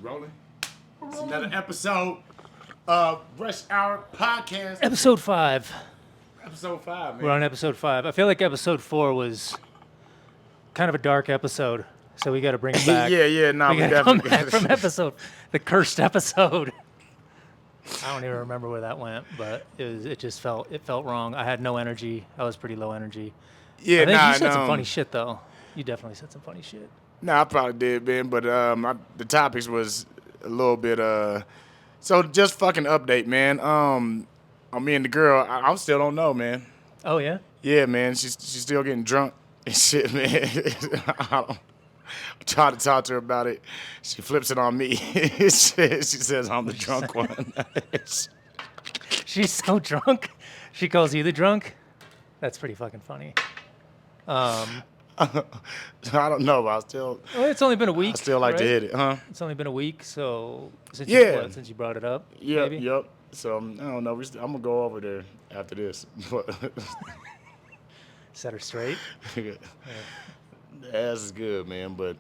rolling? It's another episode of Rush Hour Podcast. Episode 5. Episode 5, man. We're on episode 5. I feel like episode 4 was kind of a dark episode, so we got to bring it back. No, we got to come back from the cursed episode. I don't even remember where that went, but it felt wrong. I had no energy. I was pretty low energy. Yeah, I think you said some funny shit though. You definitely said some funny shit. I probably did, man, but the topics was a little bit so just fucking update, man. On me and the girl, I still don't know, man. Oh yeah? Yeah, man, she's still getting drunk and shit, man. I try to talk to her about it. She flips it on me. She says I'm the drunk one. She's so drunk. She calls you the drunk? That's pretty fucking funny. I don't know, but I still. Well, it's only been a week. I still like to hit it, huh? It's only been a week, so since you brought it up. Yep, maybe? yep. So I don't know. I'm gonna go over there after this. Set her straight. The ass is good, man. But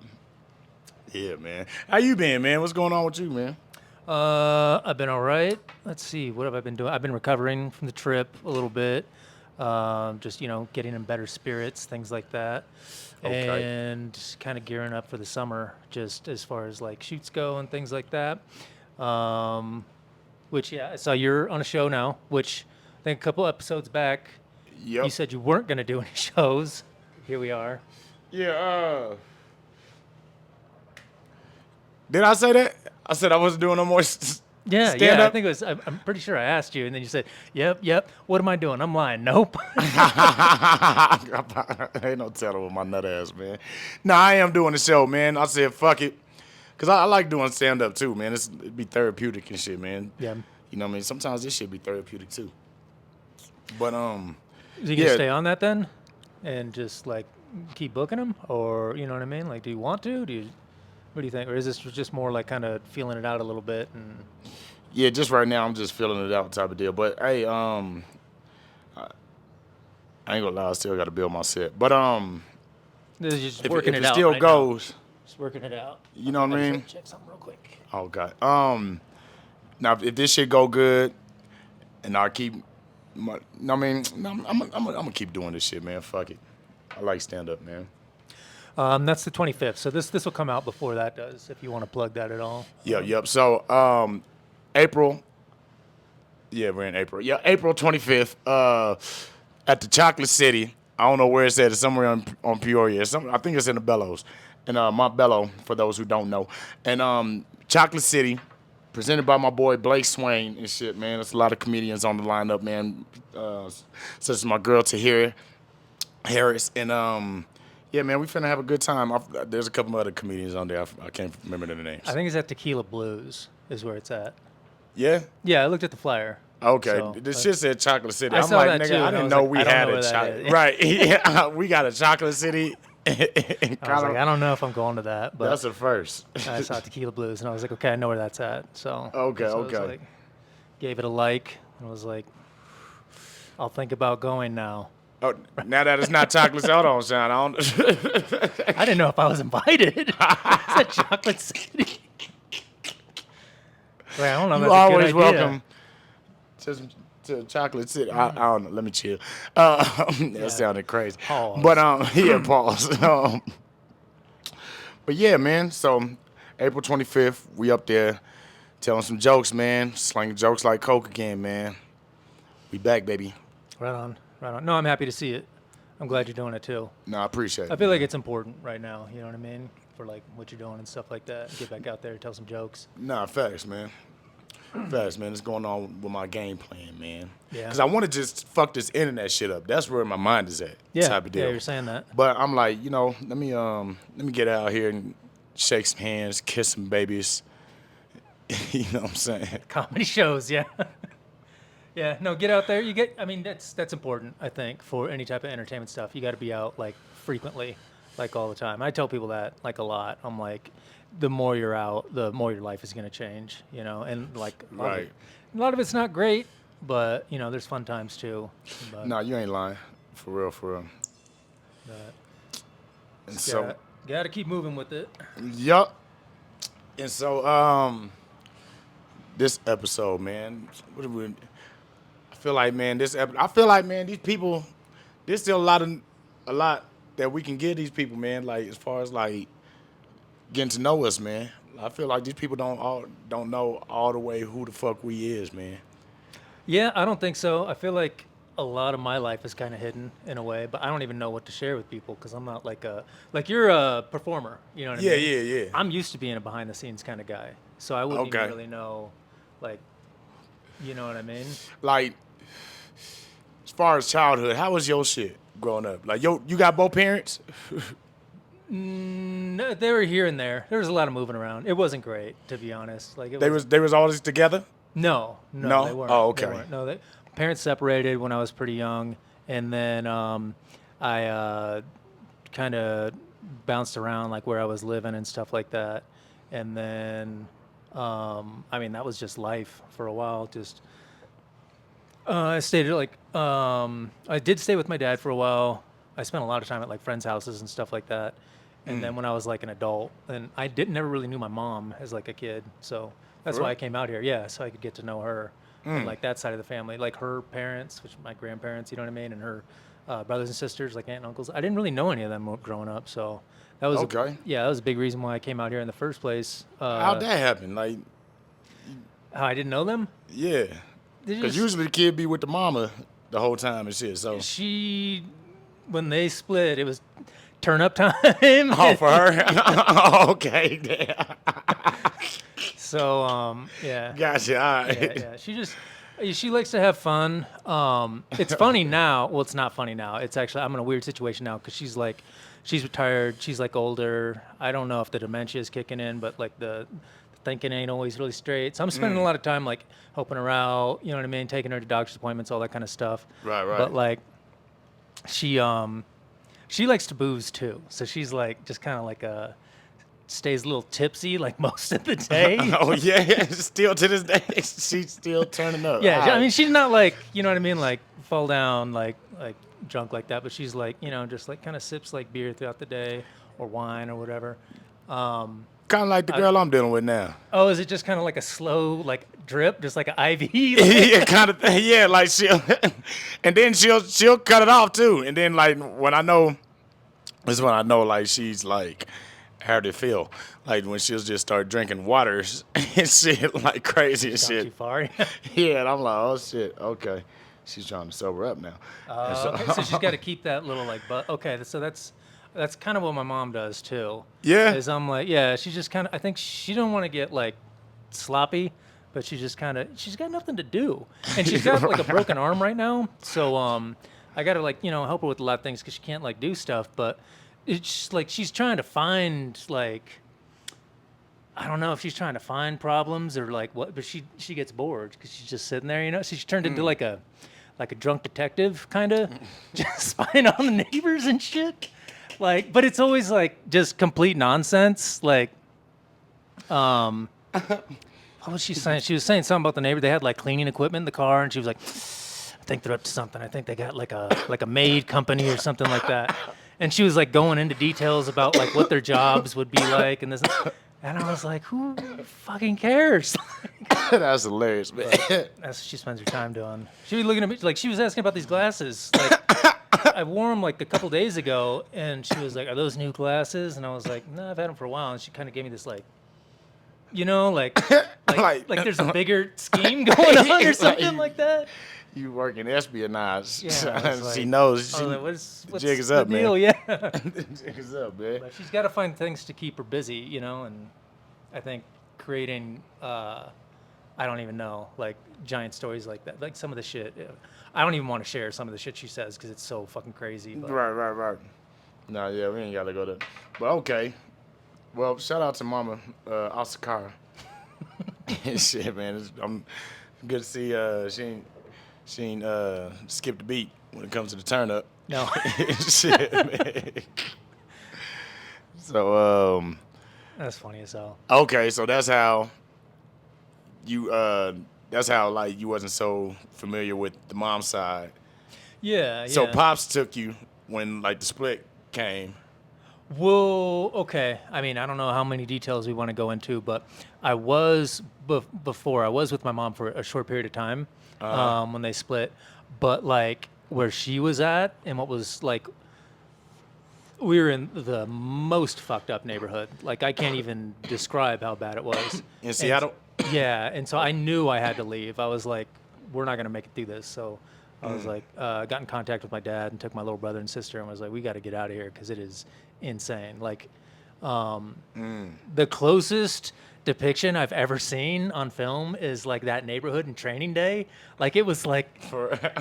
yeah, man. How you been, man? What's going on with you, man? I've been all right. Let's see. What have I been doing? I've been recovering from the trip a little bit. Just, getting in better spirits, things like that. Okay. And kind of gearing up for the summer, just as far as like shoots go and things like that. Which, I saw you're on a show now, which I think a couple episodes back, Yep. you said you weren't going to do any shows. Here we are. Yeah. Did I say that? I said I wasn't doing no more Yeah, stand I up? think it was. I'm pretty sure I asked you, and then you said, "Yep. What am I doing? I'm lying. Nope." Ain't no telling with my nut ass, man. No, I am doing the show, man. I said fuck it, cause I like doing stand up too, man. It'd be therapeutic and shit, man. Yeah. You know what I mean? Sometimes this shit be therapeutic too. But Is he gonna stay on that then, and just like keep booking him, or you know what I mean? Like, do you want to? What do you think? Or is this just more like kind of feeling it out a little bit? And yeah, just right now I'm just feeling it out type of deal. But hey, I ain't gonna lie, I still got to build my set. But this is just if working it it out. still right now. goes, Just working it out. you know what I mean? Check something real quick. Oh God. Now if this shit go good, and I keep, I'm gonna keep doing this shit, man. Fuck it. I like stand up, man. That's the 25th. So this will come out before that does. If you want to plug that at all. Yep. So April. Yeah, we're in April. Yeah, April 25th. At the Chocolate City. I don't know where it's at. It's somewhere on Peoria. I think it's in the Bellows. And Montbello, for those who don't know. And Chocolate City, presented by my boy Blake Swain and shit, man. There's a lot of comedians on the lineup, man. Such as my girl Tahira Harris. And yeah, man, we finna have a good time. There's a couple other comedians on there. I can't remember their names. I think it's at Tequila Blues is where it's at. Yeah? Yeah, I looked at the flyer. Okay. So, This shit said Chocolate City. I I'm saw like, that nigga, too, I and I didn't was know like, we I don't had know a where that chocolate. is. Right. Yeah, we got a Chocolate City. I was like, I don't know if I'm going to that, but That's a first. I saw Tequila Blues, and I was like, okay, I know where that's at. So Okay, so I was okay. like, gave it a like, and was like, I'll think about going now. Oh, now that it's not Chocolate City, hold on, Sean. I don't. I didn't know if I was invited. It's at Chocolate City. Like, I don't know. You That's always a good idea. welcome to Chocolate City. I don't know. Let me chill. That sounded crazy. Pause. But yeah, pause. But yeah, man. So April 25th, we up there telling some jokes, man. Slinging jokes like coke again, man. We back, baby. Right on. No, I'm happy to see it. I'm glad you're doing it too. No, I appreciate it. I feel like it's important right now. You know what I mean? For like what you're doing and stuff like that. Get back out there, tell some jokes. Nah, facts, man. Facts, man. It's going on with my game plan, man. Yeah. Because I want to just fuck this internet shit up. That's where my mind is at. Yeah. Type of deal. Yeah, you're saying that. But I'm like, let me get out here and shake some hands, kiss some babies. You know what I'm saying? Comedy shows, yeah. Yeah, no, get out there. That's important, I think, for any type of entertainment stuff. You got to be out like frequently, like all the time. I tell people that like a lot. I'm like, the more you're out, the more your life is going to change, and like Right. a lot of it's not great, but there's fun times too. But, No, you ain't lying. For real. but And so, got to keep moving with it. yup. And so, this episode, man, I feel like, man, I feel like, man, these people, there's still a lot that we can give these people, man. Like as far as like getting to know us, man. I feel like these people don't know all the way who the fuck we is, man. Yeah, I don't think so. I feel like a lot of my life is kind of hidden in a way, but I don't even know what to share with people because I'm not like you're a performer. You know what I Yeah, mean? yeah, yeah. I'm used to being a behind the scenes kind of guy, so I wouldn't Okay. even really know, like, you know what I mean? Like as far as childhood, how was your shit growing up? Like you got both parents? No, they were here and there. There was a lot of moving around. It wasn't great, to be honest. Like They was always together? no, No? they weren't. Oh, They okay. weren't. No, parents separated when I was pretty young, and then I kind of bounced around like where I was living and stuff like that, and then I mean that was just life for a while. Just I stayed at I did stay with my dad for a while. I spent a lot of time at like friends' houses and stuff like that. And then when I was like an adult, and I didn't never really knew my mom as like a kid, so that's For why real? I came out here. Yeah, so I could get to know her and like that side of the family, like her parents, which are my grandparents, you know what I mean, and her brothers and sisters, like aunt and uncles. I didn't really know any of them growing up, so that was Okay. yeah, that was a big reason why I came out here in the first place. How'd that happen? Like, How I didn't know them? yeah. They Because just- usually the kid be with the mama the whole time and shit. So, she when they split, it was turn up time. oh, for her? Okay. Yeah. So yeah. Gotcha. All right. Yeah. She likes to have fun. It's funny now. Well, it's not funny now. It's actually I'm in a weird situation now because she's retired. She's like older. I don't know if the dementia is kicking in, but like the thinking ain't always really straight. So I'm spending a lot of time like helping her out. You know what I mean? Taking her to doctor's appointments, all that kind of stuff. Right, right. But like she likes to booze too. So she's like just kind of like stays a little tipsy like most of the day. Oh, yeah. Still to this day, she's still turning up. Yeah, All I right. mean, she's not like, you know what I mean, like fall down like drunk like that, but she's like, you know, just like kind of sips like beer throughout the day or wine or whatever. Kind of like the girl I'm dealing with now. Oh, is it just kind of like a slow like drip, just like an IV? Yeah, kind of thing. Yeah, like and then she'll cut it off too. And then like when I know, this is when I know like she's like how to feel. Like when she'll just start drinking waters and shit like crazy and Gone shit. too far. Yeah, and I'm like, oh shit, okay. She's trying to sober up now. And Okay, so she's got to keep that little like, but okay, so that's kind of what my mom does too. Yeah? Is I'm like, yeah, she just kind of, I think she don't want to get like sloppy, but she's got nothing to do, and she's got like a broken arm right now, so I got to like help her with a lot of things because she can't like do stuff, but it's just, like she's trying to find like. I don't know if she's trying to find problems or like what, but she gets bored because she's just sitting there, So she's turned into like a drunk detective kind of, just spying on the neighbors and shit. Like, but it's always like just complete nonsense. Like, what was she saying? She was saying something about the neighbor. They had like cleaning equipment in the car, and she was like, I think they're up to something. I think they got like a maid company or something like that. And she was like going into details about like what their jobs would be like and this. And I was like, who fucking cares? That's hilarious, man. That's what she spends her time doing. She was looking at me like she was asking about these glasses. Like I wore them like a couple days ago, and she was like, "Are those new glasses?" And I was like, "No, I've had them for a while." And she kind of gave me this like, like there's a bigger scheme going on or something like that. You work in espionage. Yeah, I was She like- knows. I was like, what's jig is the up, man. deal? Yeah. Jig is up, man. But she's got to find things to keep her busy, and I think creating, I don't even know, like giant stories like that, like some of the shit. I don't even want to share some of the shit she says because it's so fucking crazy. But Right. No, yeah, we ain't gotta go there. But okay. Well, shout out to Mama Asakara. Shit, man. I'm good to see she ain't skipped the beat when it comes to the turn up. no, Shit, man. So that's funny as hell. okay, so that's how like you wasn't so familiar with the mom side. Yeah. So yeah. Pops took you when like the split came. Well, okay. I mean, I don't know how many details we want to go into, but I was before I was with my mom for a short period of time when they split. But like where she was at and what was like, we were in the most fucked up neighborhood. Like I can't even describe how bad it was. In And Seattle? yeah, and so I knew I had to leave. I was like, we're not gonna make it through this. So I was like, got in contact with my dad and took my little brother and sister and was like, we got to get out of here because it is insane. Like, the closest depiction I've ever seen on film is like that neighborhood in Training Day. Like it was like,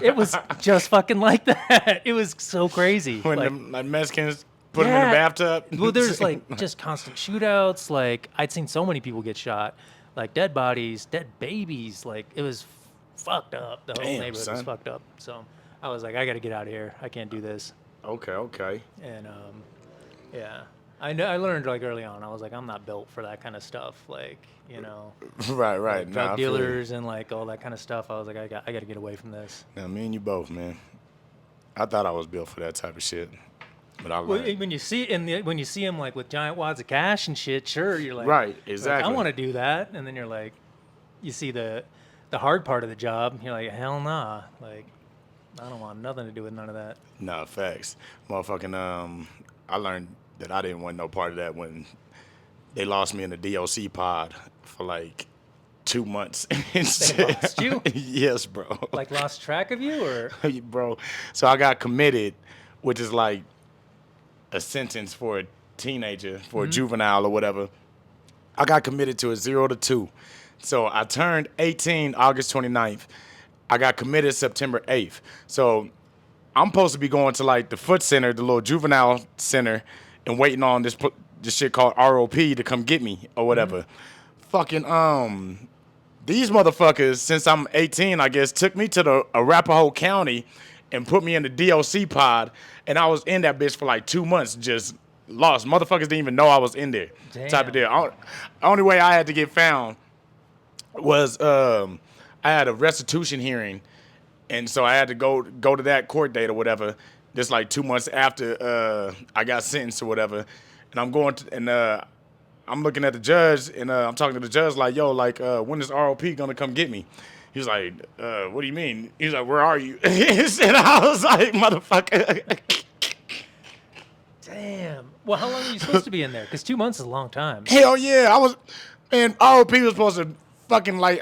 it was just fucking like that. It was so crazy. When Like, the like, Mexicans put them in the bathtub? well, there's like just constant shootouts. Like I'd seen so many people get shot, like dead bodies, dead babies. Like it was fucked up. The whole Damn, neighborhood was son. fucked up. So I was like, I got to get out of here. I can't do this. Okay. And yeah, I know. I learned like early on. I was like, I'm not built for that kind of stuff. Like Right. like, Nah, drug I feel you. dealers and like all that kind of stuff. I was like, I got to get away from this. Now, me and you both, man. I thought I was built for that type of shit. But I Well, learned. when you see when you see him like with giant wads of cash and shit, sure, you're like, Right, like, exactly. I want to do that, and then you're like, you see the hard part of the job, you're like, hell nah, like, I don't want nothing to do with none of that. Nah, facts. Motherfucking, I learned that I didn't want no part of that when they lost me in the DOC pod for like 2 months. And shit. lost you? Yes, bro. Like lost track of you, or Bro. So I got committed, which is like a sentence for a teenager, for a juvenile or whatever. I got committed to a 0 to 2. So I turned 18 August 29th. I got committed September 8th. So I'm supposed to be going to like the foot center, the little juvenile center, and waiting on this shit called ROP to come get me or whatever. Fucking these motherfuckers, since I'm 18, I guess, took me to the Arapahoe County and put me in the DOC pod, and I was in that bitch for like 2 months, just lost. Motherfuckers didn't even know I was in there. Type of Damn. deal. Only way I had to get found was I had a restitution hearing, and so I had to go to that court date or whatever. Just like 2 months after I got sentenced or whatever, and I'm going to I'm looking at the judge and I'm talking to the judge like, yo, like when is ROP gonna come get me? He was like, what do you mean? He's like, where are you? And I was like, motherfucker. damn. Well, how long are you supposed to be in there? Because 2 months is a long time. Hell yeah, I was, man. ROP was supposed to fucking like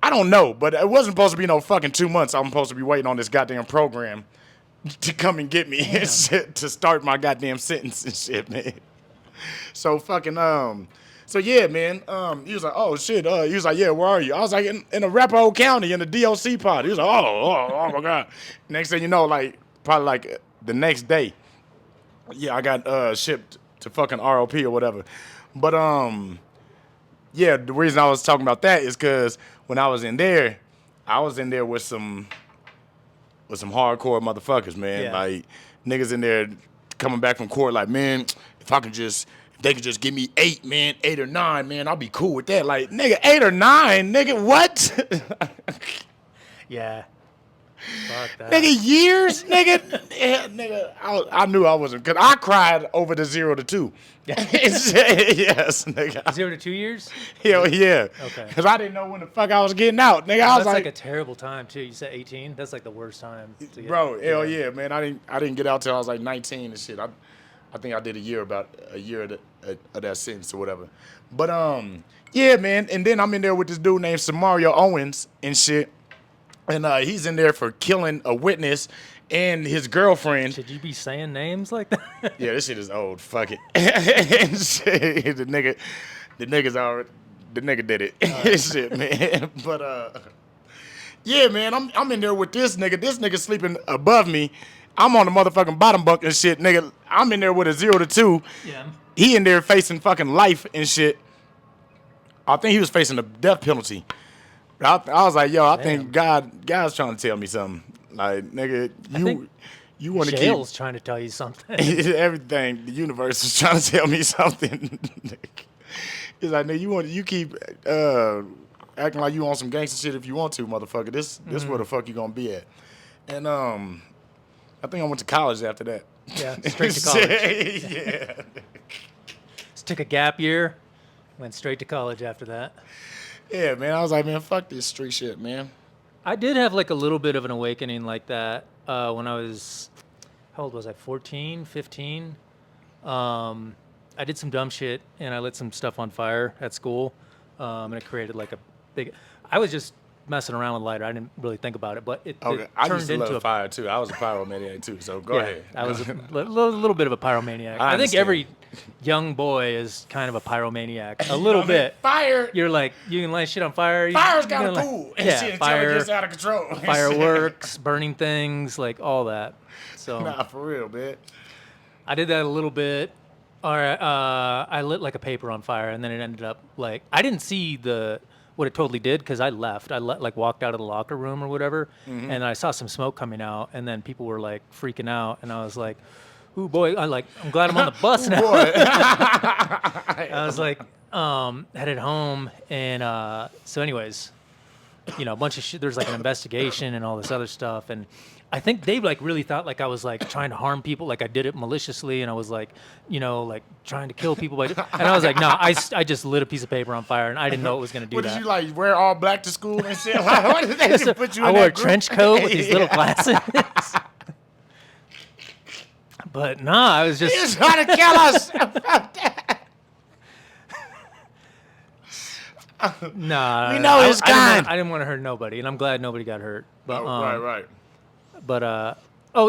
I don't know, but it wasn't supposed to be no fucking 2 months. I'm supposed to be waiting on this goddamn program to come and get me and shit to start my goddamn sentence and shit, man. So fucking so yeah, man. He was like, oh shit. He was like, yeah, where are you? I was like, in Arapahoe County in the DOC pod. He was like, oh my god. Next thing you know, like probably like the next day, yeah, I got shipped to fucking ROP or whatever. But yeah, the reason I was talking about that is because when I was in there with some hardcore motherfuckers, man. Yeah. Like niggas in there coming back from court, like, man, if they could just give me 8, man, 8 or 9, man, I'll be cool with that. Like, nigga, 8 or 9, nigga, what? Yeah. Fuck that. Nigga, years, nigga. Yeah, nigga, I knew I wasn't, cause I cried over the 0 to 2. Yes, nigga. 0 to 2 years? Hell yeah. Okay. Cause I didn't know when the fuck I was getting out, nigga. I was That's like a terrible time too. You said 18. That's like the worst time. To get, bro, hell yeah, man. I didn't get out till I was like 19 and shit. I think I did a year of that sentence or whatever. But yeah, man. And then I'm in there with this dude named Samario Owens and shit. And he's in there for killing a witness and his girlfriend. Should you be saying names like that? Yeah, this shit is old. Fuck it. And shit, the nigga did it. Shit, man. But yeah, man, I'm in there with this nigga. This nigga sleeping above me. I'm on the motherfucking bottom bunk and shit, nigga. I'm in there with a 0 to 2. Yeah. He in there facing fucking life and shit. I think he was facing the death penalty. I was like, yo, I think God's trying to tell me something. Like, nigga, you want to keep Jail's trying to tell you something. everything. The universe is trying to tell me something. He's like, nigga, you keep acting like you on some gangster shit if you want to, motherfucker. This where the fuck you gonna be at? And I think I went to college after that. Yeah, straight to college. Yeah. Just took a gap year, went straight to college after that. Yeah, man. I was like, man, fuck this street shit, man. I did have like a little bit of an awakening like that when I was, how old was I? 14, 15. I did some dumb shit and I lit some stuff on fire at school, and it created like a big. I was just messing around with lighter. I didn't really think about it, but it Okay, it I turned used to into love fire too. I was a pyromaniac too. So go ahead. I was a little bit of a pyromaniac. I think understand. every young boy is kind of a pyromaniac. A little bit. Fire. You're like, you can light shit on fire. Fire's you kind can of light- cool. And Yeah, shit until it fire, gets out of control. fireworks, burning things, like all that. So Nah, for real, man. I did that a little bit. Or I lit like a paper on fire, and then it ended up like I didn't see what it totally did because I left. Like walked out of the locker room or whatever, and I saw some smoke coming out, and then people were like freaking out, and I was like, "Ooh boy!" I'm glad I'm on the bus now. Boy. I was like, headed home, and so anyways, a bunch of shit. There's like an investigation and all this other stuff, and I think they like really thought like I was like trying to harm people, like I did it maliciously, and I was like, like trying to kill people. And I was like, no, I just lit a piece of paper on fire, and I didn't know it was gonna do What that. did you like wear all black to school and shit? Why did they just put you I in wore a that group? trench coat with these little glasses. But nah, I was He was just trying to kill us. nah. We know his kind. I didn't want to hurt nobody, and I'm glad nobody got hurt. But right. But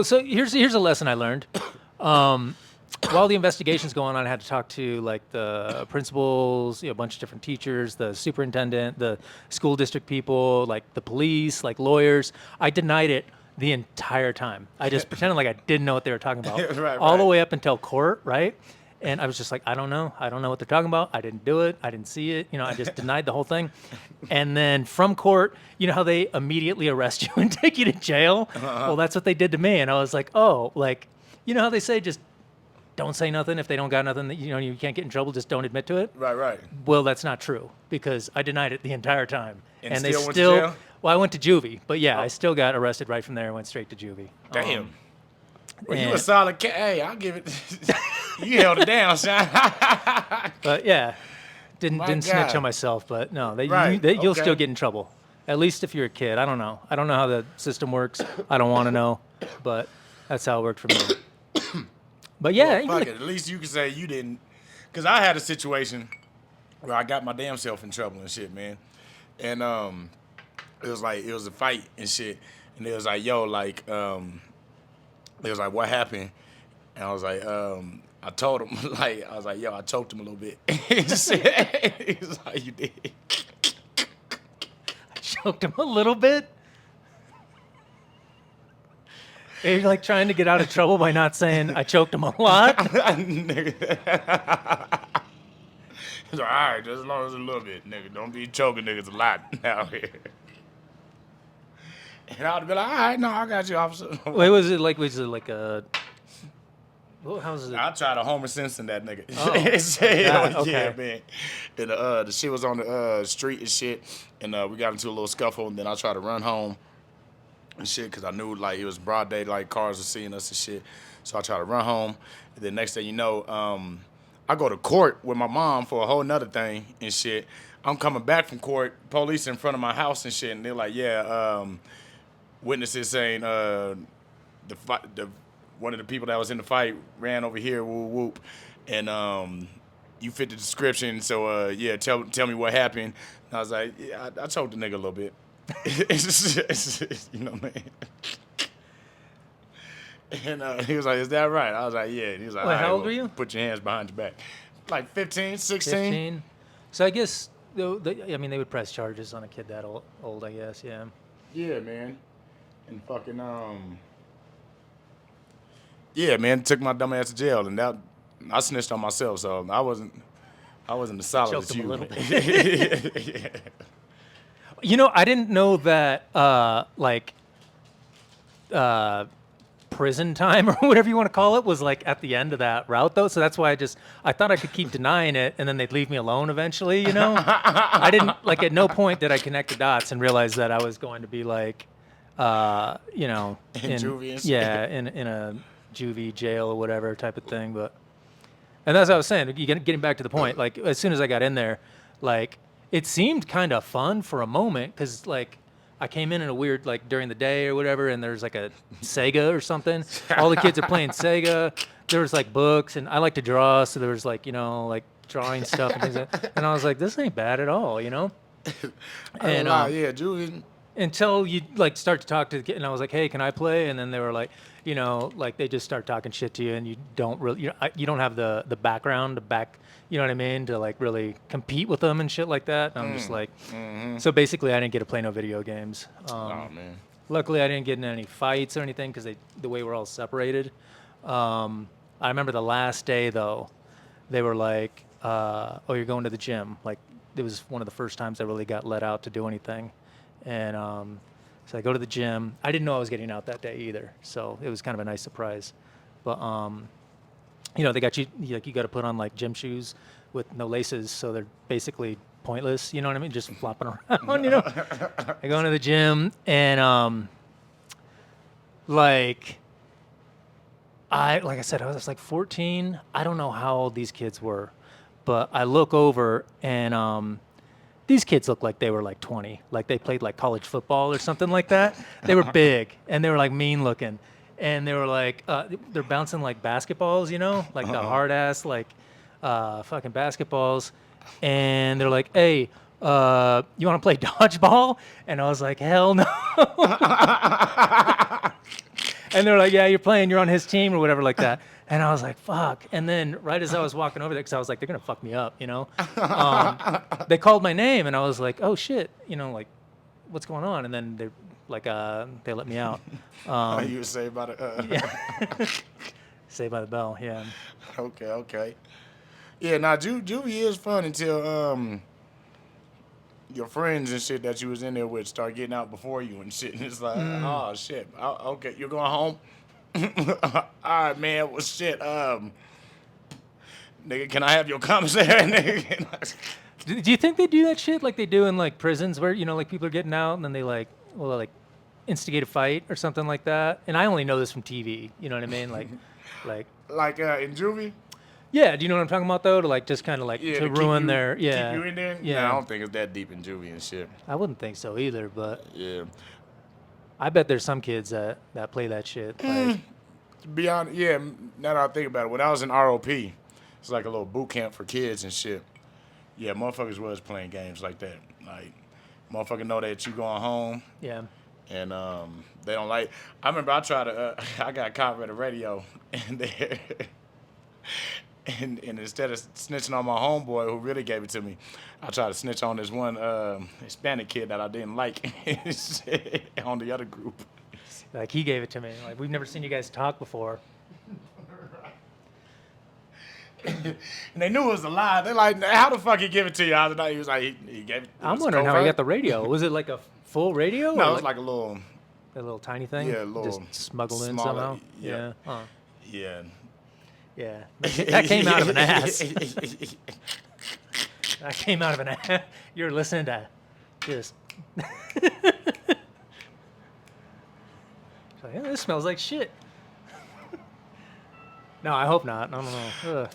so here's a lesson I learned. While the investigation's going on, I had to talk to like the principals, a bunch of different teachers, the superintendent, the school district people, like the police, like lawyers. I denied it the entire time. I just pretended like I didn't know what they were talking about, Right, all the right. way up until court, right? And I was just like, I don't know what they're talking about. I didn't do it. I didn't see it. I just denied the whole thing. And then from court, you know how they immediately arrest you and take you to jail? Well, that's what they did to me. And I was like, oh, like, you know how they say just don't say nothing if they don't got nothing that you can't get in trouble, just don't admit to it? Right. Well, that's not true because I denied it the entire time. And they still went to jail? Well, I went to juvie, but yeah, I still got arrested right from there and went straight to juvie. Damn. Well, you a and- solid cat. Hey, I'll give it. You held it down, son. But yeah, didn't My snitch God. on myself. But no, Right, you'll okay. still get in trouble. At least if you're a kid. I don't know how the system works. I don't want to know, but that's how it worked for me. But yeah, Well, even fuck the- it. At least you can say you didn't. Because I had a situation where I got my damn self in trouble and shit, man. And it was a fight and shit. And it was like, yo, like, it was like, what happened? And I was like, I told him, like, I was like, yo, I choked him a little bit. He was like, you did. choked him a little bit. You're like trying to get out of trouble by not saying I choked him a lot. Nigga. He's like, all right, just as long as a little bit, nigga. Don't be choking niggas a lot out here. And I'd be like, all right, no, I got you, officer. Wait, was it like a? Well, how was it? I tried to Homer Simpson that nigga. Oh, Yeah, okay. man. And the shit was on the street and shit, and we got into a little scuffle, and then I tried to run home and shit because I knew like it was broad day, like cars were seeing us and shit. So I tried to run home, and then next thing you know, I go to court with my mom for a whole nother thing and shit. I'm coming back from court, police in front of my house and shit, and they're like, yeah, witnesses saying one of the people that was in the fight ran over here, whoop whoop, and you fit the description. So yeah, tell me what happened. And I was like, yeah, I choked the nigga a little bit. You know what I mean? And he was like, is that right? I was like, yeah. And he was like, Wait, all right, how old well, were you? Put your hands behind your back. Like 15, 16. 15. So I guess I mean they would press charges on a kid that old. I guess, yeah. Yeah, man. And fucking yeah, man, took my dumb ass to jail, and that I snitched on myself, so I wasn't as solid Choked as him you. a little man. Yeah. You know, I didn't know that prison time or whatever you want to call it was like at the end of that route though. So that's why I thought I could keep denying it and then they'd leave me alone eventually, you know? I didn't like at no point did I connect the dots and realize that I was going to be like in juvie and shit. yeah, in a juvie, jail, or whatever type of thing. But and that's what I was saying. Getting back to the point, like as soon as I got in there, like it seemed kind of fun for a moment because like I came in a weird like during the day or whatever, and there's like a Sega or something. All the kids are playing Sega. There was like books, and I like to draw, so there was like like drawing stuff and things. And I was like, this ain't bad at all, I And lie, yeah, Juvie. until you like start to talk to the kid, and I was like, hey, can I play? And then they were like, like they just start talking shit to you, and you don't really, you don't have the background to back, you know what I mean, to like really compete with them and shit like that. And I'm just like, so basically, I didn't get to play no video games. Oh man. Luckily, I didn't get in any fights or anything because the way we're all separated. I remember the last day though, they were like, oh, you're going to the gym. Like it was one of the first times I really got let out to do anything. And so I go to the gym. I didn't know I was getting out that day either, so it was kind of a nice surprise. But they got you got to put on like gym shoes with no laces, so they're basically pointless. You know what I mean? Just flopping around. I go into the gym and like I said, I was like 14. I don't know how old these kids were, but I look over and these kids look like they were like 20, like they played like college football or something like that. They were big and they were like mean looking, and they were like they're bouncing like basketballs, like the hard ass like fucking basketballs, and they're like, hey, you want to play dodgeball? And I was like, hell no. And they were like, yeah, you're on his team or whatever like that. And I was like, fuck. And then right as I was walking over there, because I was like, they're going to fuck me up, they called my name, and I was like, oh, shit, like, what's going on? And then they like, they let me out. You were saved by the... Yeah. Saved by the bell, yeah. Okay. Yeah, now, juvie is fun until your friends and shit that you was in there with start getting out before you and shit. And it's like, oh, shit. Okay, you're going home? All right, man. Well, shit. Nigga, can I have your commissary, nigga? Do you think they do that shit like they do in like prisons where like people are getting out and then they like instigate a fight or something like that? And I only know this from TV. You know what I mean? Like In juvie? Yeah. Do you know what I'm talking about though? To like just kind of like to ruin their keep you in there? Yeah. Nah, I don't think it's that deep in juvie and shit. I wouldn't think so either, but Yeah. I bet there's some kids that play that shit. Like, To be honest, yeah. Now that I think about it, when I was in ROP, it's like a little boot camp for kids and shit. Yeah, motherfuckers was playing games like that. Like, motherfucker know that you going home. yeah. And they don't like. I remember I tried to. I got caught at the radio, and and instead of snitching on my homeboy who really gave it to me, I tried to snitch on this one Hispanic kid that I didn't like on the other group. Like he gave it to me. Like we've never seen you guys talk before. And they knew it was a lie. They're like, how the fuck he give it to you? I was like, he was like, he gave it. I'm wondering how he got the radio. Was it like a full radio? No, or it was like a little. a little tiny thing. Yeah, a little just smuggled in smaller, somehow. yeah. Huh. Yeah. Yeah. That came out of an ass. That came out of an ass. You're listening to just. So, yeah, this smells like shit. No, I hope not. I don't know.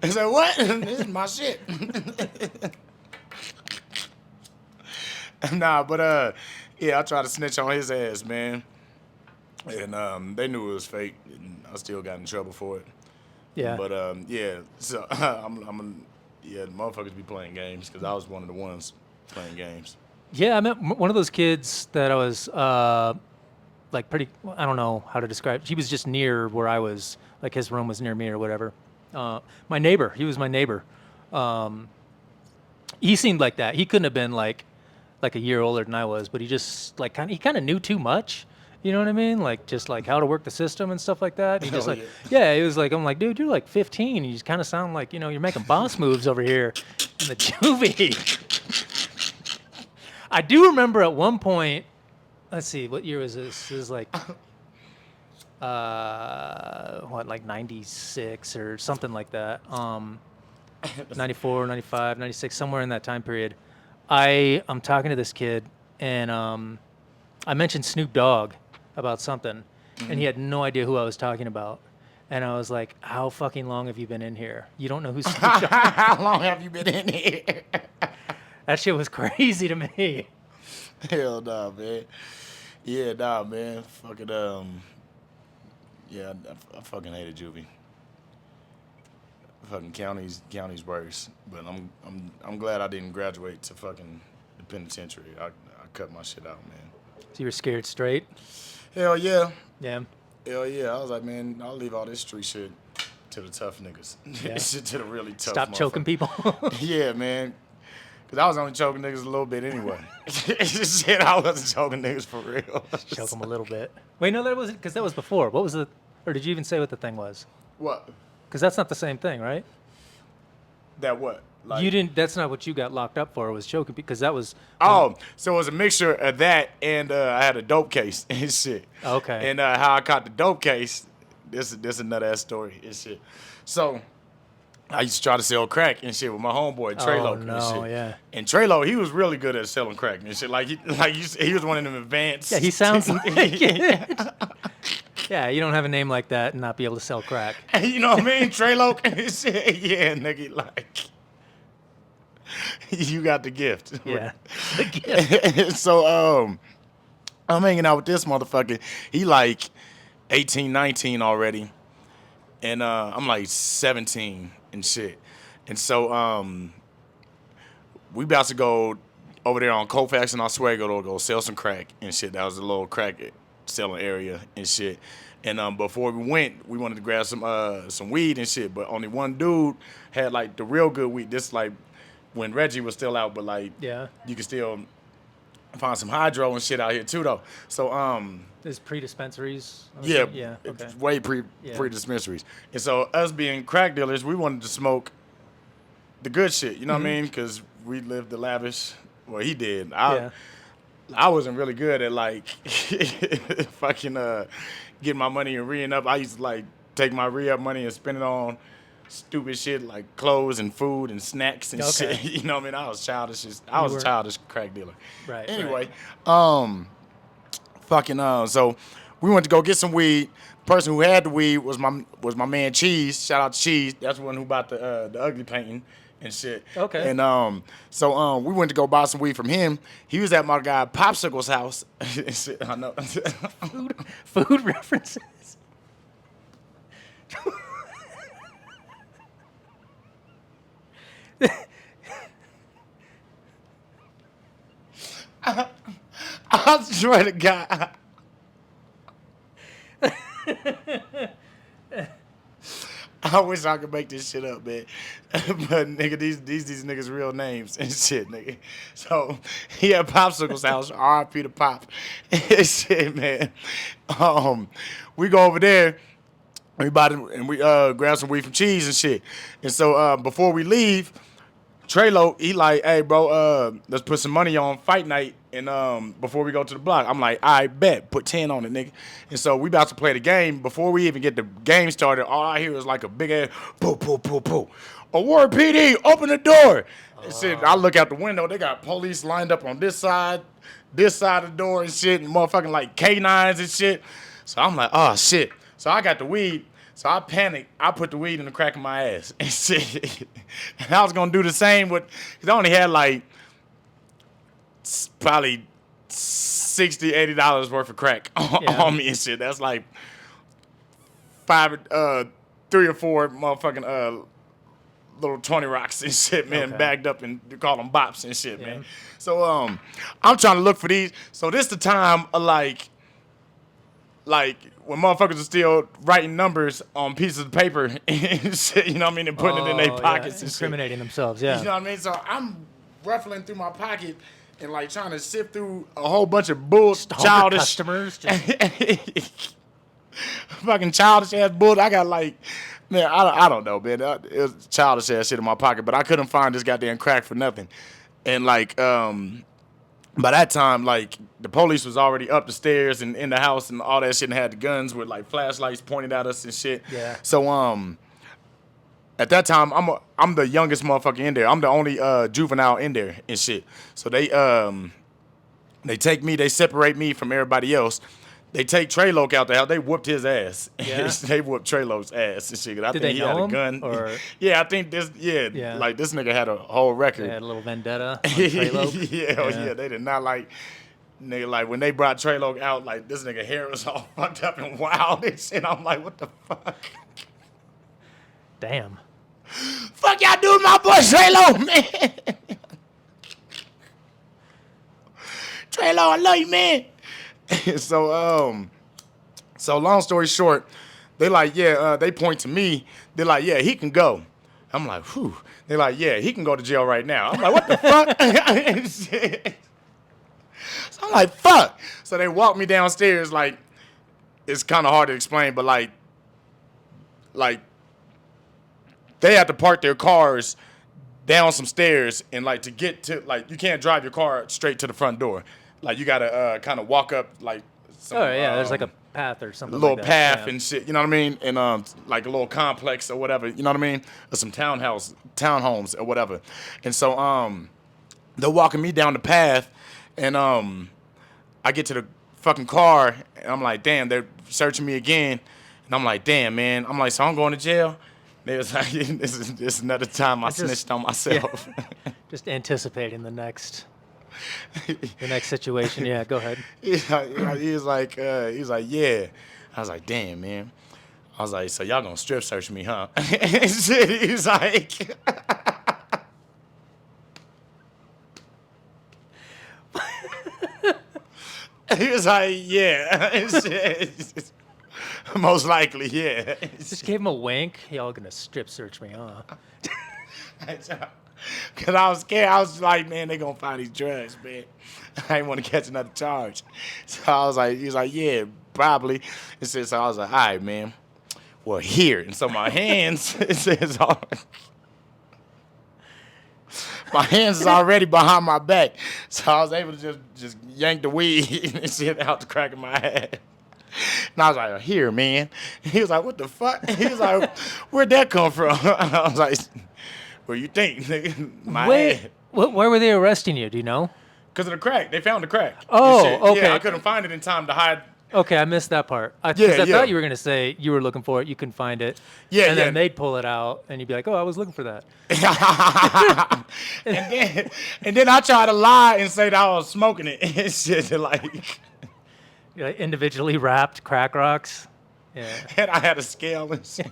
I said, what? This is my shit. Nah, but yeah, I tried to snitch on his ass, man. And they knew it was fake, and I still got in trouble for it. Yeah. But yeah, so yeah, the motherfuckers be playing games because I was one of the ones playing games. Yeah, I met one of those kids that I was like pretty. I don't know how to describe. He was just near where I was. Like his room was near me or whatever. My neighbor. He was my neighbor. He seemed like that. He couldn't have been like a year older than I was, but he just like he kind of knew too much. You know what I mean? Like just like how to work the system and stuff like that. And he just like yeah, he was like, I'm like, dude, you're like 15. You just kind of sound like you're making boss moves over here in the juvie. I do remember at one point. Let's see, what year was this? It was like, like 96 or something like that. 94, 95, 96, somewhere in that time period. I'm talking to this kid, and I mentioned Snoop Dogg about something, and he had no idea who I was talking about. And I was like, "How fucking long have you been in here? You don't know who Snoop Dogg?" How long have you been in here? That shit was crazy to me. Hell nah, man. Yeah, nah, man. Fucking yeah, I fucking hated juvie. Fucking county's worse. But I'm glad I didn't graduate to fucking the penitentiary. I cut my shit out, man. So you were scared straight? Hell yeah. Yeah. Hell yeah. I was like, man, I'll leave all this street shit to the tough niggas. Yeah. Shit to the really tough Stop choking people. Yeah, man. Because I was only choking niggas a little bit anyway. Shit, I wasn't choking niggas for real. Choke them a little bit. Wait, no, that wasn't, because that was before. What was the, or did you even say what the thing was? What? Because that's not the same thing, right? That what? Like, You didn't, that's not what you got locked up for, was choking, because that was. Oh, so it was a mixture of that and I had a dope case and shit. Okay. And how I caught the dope case, this another ass story and shit. So I used to try to sell crack and shit with my homeboy Trelo and no, shit. yeah. And Trelo, he was really good at selling crack and shit. Like he was one of them advanced. Yeah, he sounds like it. Yeah, you don't have a name like that and not be able to sell crack. You know what I mean? Trelo and shit. Yeah, nigga, like you got the gift. Yeah. The gift. So I'm hanging out with this motherfucker. He like 18, 19 already. And I'm like 17 and shit. And so we about to go over there on Colfax and Oswego to go sell some crack and shit. That was a little crack selling area and shit. And before we went, we wanted to grab some weed and shit. But only one dude had like the real good weed. This like when Reggie was still out, but like Yeah. you can still find some hydro and shit out here too though. So There's pre-dispensaries. yeah, Yeah. Okay. it's way pre Yeah. dispensaries. And so us being crack dealers, we wanted to smoke the good shit. You know what I mean? Because we lived the lavish. Well, he did. Yeah. I wasn't really good at like fucking getting my money and re up. I used to like take my re up money and spend it on stupid shit like clothes and food and snacks and Okay. shit. You know what I mean? I was childish. I was were- a childish crack dealer. Right. Anyway, so we went to go get some weed. The person who had the weed was my man Cheese. Shout out to Cheese. That's the one who bought the ugly painting and shit. Okay. And so we went to go buy some weed from him. He was at my guy Popsicle's house. And shit, I know. Food references. I swear to God. I wish I could make this shit up, man. But nigga, these niggas real names and shit, nigga. So he at Popsicle's house, R.I.P. to Pop. And shit, man. We go over there. We bought it and we grab some weed from Cheese and shit. And so before we leave, Trelo, he like, hey bro, let's put some money on fight night and before we go to the block. I'm like, I bet, put 10 on it, nigga. And so we about to play the game. Before we even get the game started, all I hear is like a big ass poo poo poo poo. Award PD, open the door. And shit, I look out the window, they got police lined up on this side of the door and shit, and motherfucking like K9s and shit. So I'm like, oh shit. So I got the weed. So I panicked. I put the weed in the crack of my ass and shit. And I was gonna do the same with, cause I only had like probably $60, $80 worth of crack on me and shit. That's like 3 or 4 motherfucking little 20 rocks and shit, man, Okay. bagged up and they call them bops and shit, Yeah. man. So I'm trying to look for these. So this the time of like when motherfuckers are still writing numbers on pieces of paper and shit, you know what I mean, and putting it in their pockets and shit. Incriminating themselves, yeah. You know what I mean? So I'm ruffling through my pocket and like trying to sift through a whole bunch of bull Stalker childish customers. Just, fucking childish ass bull. I got like, man, I don't know, man. It was childish ass shit in my pocket, but I couldn't find this goddamn crack for nothing. And like, by that time, like the police was already up the stairs and in the house and all that shit, and had the guns with like flashlights pointed at us and shit. Yeah. So at that time, I'm the youngest motherfucker in there. I'm the only juvenile in there and shit. So they take me, they separate me from everybody else. they take Trey-Loke out the house. They whooped his ass. Yeah? They whooped Trey-Loke's ass and shit. 'Cause I Did think they he know had a him, gun. or- Yeah, I think this. Yeah, Yeah. like this nigga had a whole They record. had a little vendetta on Trey Loke. Yeah, oh, yeah, they did not like. Nigga, like when they brought Trey-Loke out, like this nigga hair was all fucked up and wild and shit. I'm like, what the fuck? Damn. Fuck y'all do with my boy Trey-Loke, man. Trey-Loke, I love you, man. So long story short, they like, yeah, they point to me. They're like, yeah, he can go. I'm like, whew. They're like, yeah, he can go to jail right now. I'm like, what the fuck? So I'm like, fuck. So they walk me downstairs. Like, it's kind of hard to explain, but like they have to park their cars down some stairs, and like to get to, like, you can't drive your car straight to the front door. Like you gotta kind of walk up like some, Oh yeah, there's like a path or something. a little like path that. Yeah. and shit, you know what I mean? And like a little complex or whatever, you know what I mean? Or some townhomes or whatever. And so they're walking me down the path, and I get to the fucking car, and I'm like, damn, they're searching me again. And I'm like, damn, man. I'm like, so I'm going to jail? They was like, this is another time I It's just- snitched on myself. Just anticipating the next situation. Yeah, go ahead. He was like, yeah. I was like, damn, man. I was like, so y'all gonna strip search me, huh? Shit, he was like, he was like, yeah. Shit. Most likely, yeah. Just gave him a wink. Y'all gonna strip search me, huh? Cause I was scared. I was like, man, they gonna find these drugs, man. I didn't want to catch another charge. So I was like, he was like, yeah, probably. And so I was like, all right, man. Well, here. And so my hands, it says, my hands is already behind my back. So I was able to just yank the weed and shit out the crack of my head. And I was like, here, man. He was like, what the fuck? He was like, where'd that come from? I was like, what you think, nigga? My Wait, head. where were they arresting you? Do you know? Because of the crack. They found the crack. Oh, And shit. okay. Yeah, I couldn't find it in time to hide. Okay, I missed that part. I Yeah. thought you were gonna say you were looking for it, you couldn't find it. Yeah, and then yeah. they'd pull it out, and you'd be like, "Oh, I was looking for that." and then I tried to lie and say that I was smoking it and shit. Like, You're like individually wrapped crack rocks. Yeah. and I had a scale and shit.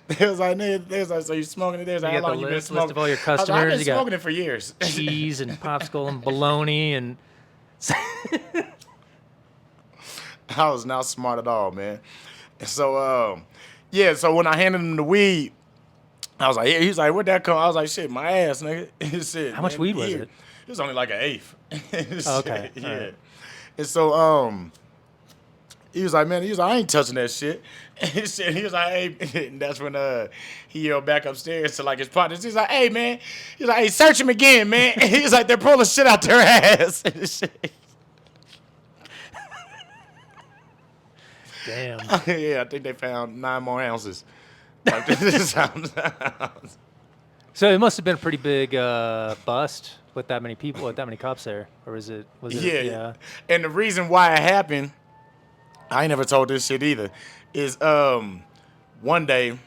They was like, nigga, they was like, so you smoking it? They was like, You how got long the you been list smoking? of all your I was like, I've customers, been you got- smoking it for years. Cheese and popsicle and bologna and I was not smart at all, man. And so, yeah, so when I handed him the weed, I was like, yeah, he was like, where'd that come? I was like, shit, my ass, nigga. He said, How much man, weed was here. it? It was only like an eighth. Oh, okay, Shit, yeah. alright. And so, he was like, man, he was like, I ain't touching that shit. And he was like, hey, and that's when he yelled back upstairs to like his partners. He's like, hey, man. He's like, hey, search him again, man. And he's like, they're pulling shit out their ass. damn. Yeah, I think they found 9 more ounces. Like, this sounds. So it must have been a pretty big bust with that many people, with that many cops there, or was it? Yeah. And the reason why it happened, I ain't never told this shit either, is one day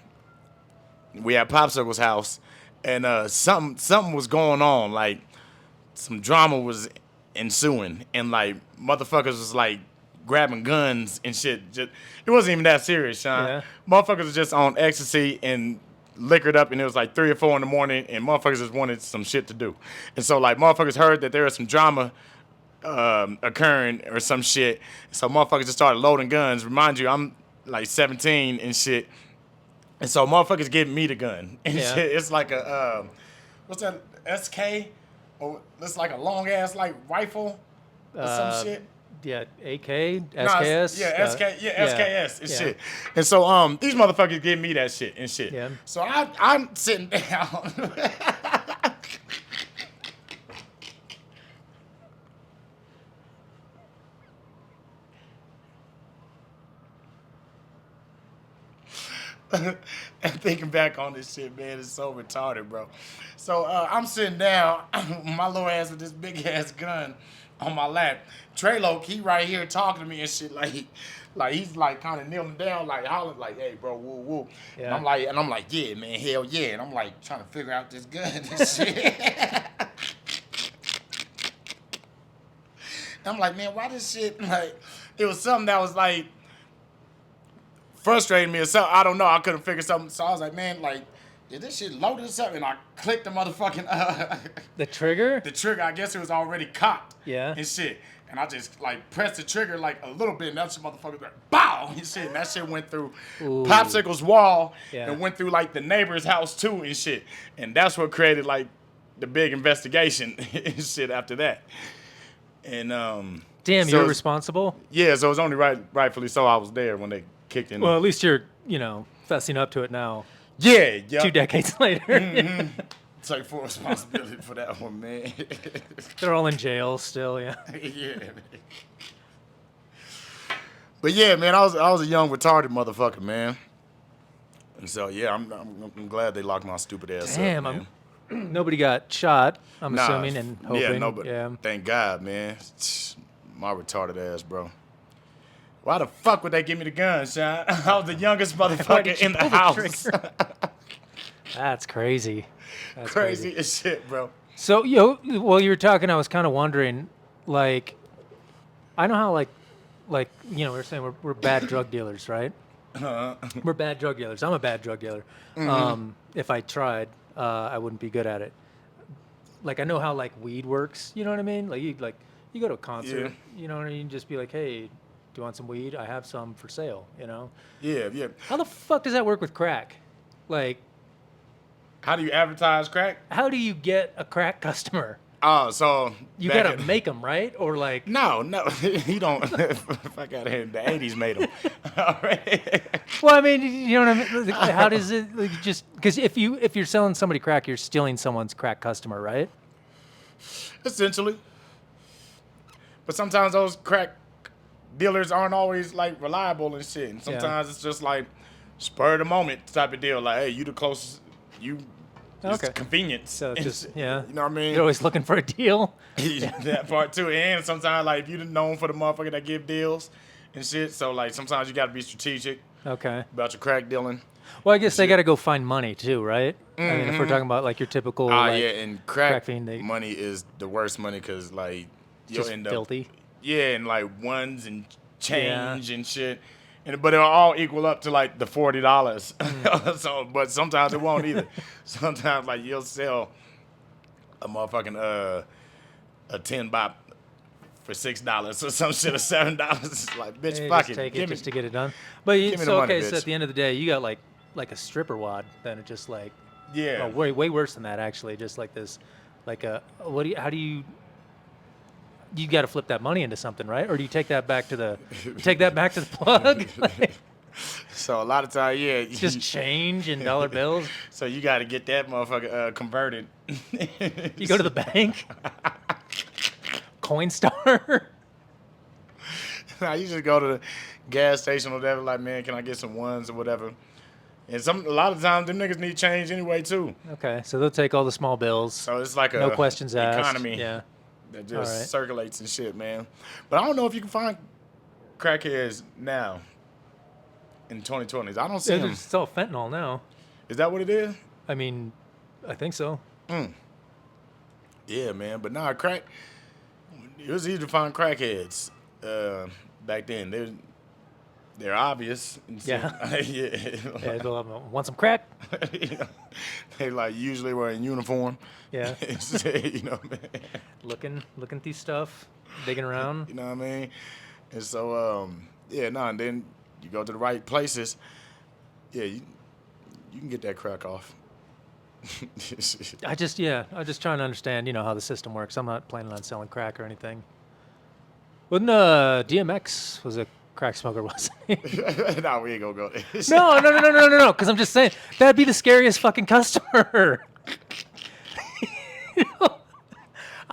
we at Popsicle's house, and something was going on, like some drama was ensuing, and like motherfuckers was like grabbing guns and shit. Just, it wasn't even that serious, Sean. Yeah. Motherfuckers was just on ecstasy and liquored up, and it was like 3 or 4 in the morning, and motherfuckers just wanted some shit to do. And so like motherfuckers heard that there was some drama occurring or some shit. So motherfuckers just started loading guns. Remind you, I'm like 17 and shit. And so motherfuckers giving me the gun. And Yeah. shit. It's like a, what's that, SK? Or it's like a long ass like rifle or some shit. Yeah, AK, Nah, SKS. yeah, SKS and yeah. shit. And so these motherfuckers give me that shit and shit. Yeah. So I'm sitting down. And thinking back on this shit, man, it's so retarded, bro. So I'm sitting down, my little ass with this big ass gun on my lap. Treylo, he right here talking to me and shit, like he's like kind of kneeling down, like hollering, like, "Hey, bro, woo woo." Yeah. And I'm like, "Yeah, man, hell yeah." And I'm like trying to figure out this gun and shit. I'm like, man, why this shit, like, it was something that was like frustrating me or something. I don't know. I couldn't figure something. So I was like, man, like, did this shit loaded or something? And I clicked the motherfucking The trigger? the trigger. I guess it was already cocked. Yeah. And shit. And I just like pressed the trigger like a little bit, and that shit motherfucker was like, bow! And shit. And that shit went through Popsicle's wall and went through like the neighbor's house too and shit. And that's what created like the big investigation and shit after that. And Damn, so you're responsible? yeah, so it was only rightfully so I was there when they kicked in. Well, at least you're, fessing up to it now. Yeah, 2 decades later. Mm-hmm. Take full responsibility for that one, man. They're all in jail still, yeah. Yeah, man. But yeah, man, I was a young retarded motherfucker, man. And so yeah, I'm glad they locked my stupid ass Damn, up, man. Nobody got shot, I'm assuming, and hoping. Yeah, nobody. Thank God, man. My retarded ass, bro. Why the fuck would they give me the gun, Sean? I was the youngest motherfucker in the house. That's crazy. That's crazy as shit, bro. So, while you were talking, I was kind of wondering, like, I know how, we were saying we're bad drug dealers, right? We're bad drug dealers. I'm a bad drug dealer. Mm-hmm. If I tried, I wouldn't be good at it. Like, I know how, like, weed works, you know what I mean? Like, you go to a concert, you know what I mean? Just be like, hey, do you want some weed? I have some for sale, you know? Yeah. How the fuck does that work with crack? Like, how do you advertise crack? how do you get a crack customer? Oh, so You gotta make them, right? Or like, No, you don't. Fuck out of here. The '80s made them. All right. well, I mean, you know what I mean? Like, how does it just because if you're selling somebody crack, you're stealing someone's crack customer, right? Essentially. But sometimes those crack dealers aren't always like reliable and shit. And sometimes it's just like spur of the moment type of deal. Like, hey, you the closest. It's convenience. So it's just, yeah. You know what I mean? You're always looking for a deal. That part too. And sometimes, like, if you're known for the motherfucker that give deals and shit, so, like, sometimes you got to be strategic about your crack dealing. Well, I guess they got to go find money, too, right? I mean, if we're talking about, like, your typical, like, yeah, and crack fiend, money is the worst money because, like, you'll just end up... filthy. Yeah, and, like, ones and change and shit. But it'll all equal up to like the $40. So, but sometimes it won't either. Sometimes like you'll sell a motherfucking a 10 bop for $6 or some shit or $7. It's like, bitch, fuck it. Take it just to get it done. But give me the money, so bitch. at the end of the day, you got like a stripper wad. Then it just like way worse than that actually. Just like this, like how do you? You got to flip that money into something, right? Or do you take that back to the plug? Like, so a lot of times, yeah, just change and dollar bills. So you got to get that motherfucker converted. You go to the bank, Coinstar. Nah, you just go to the gas station or whatever. Like, man, can I get some ones or whatever? And a lot of times, them niggas need change anyway too. Okay, so they'll take all the small bills. So it's like no questions asked. Economy. Yeah. That just circulates and shit, man. But I don't know if you can find crackheads now in 2020s. I don't see them. It's all fentanyl now. Is that what it is? I mean, I think so. Yeah, man. But nah, crack. It was easy to find crackheads back then. They're obvious. Yeah. Yeah. Want some crack? You know, they like usually were in uniform. Yeah. You know what I mean? Looking through stuff, digging around. You know what I mean? And so, and then you go to the right places. Yeah, you can get that crack off. I'm just trying to understand, how the system works. I'm not planning on selling crack or anything. Wouldn't DMX was a crack smoker, wasn't he? No, we ain't gonna go there. No. Because I'm just saying that'd be the scariest fucking customer.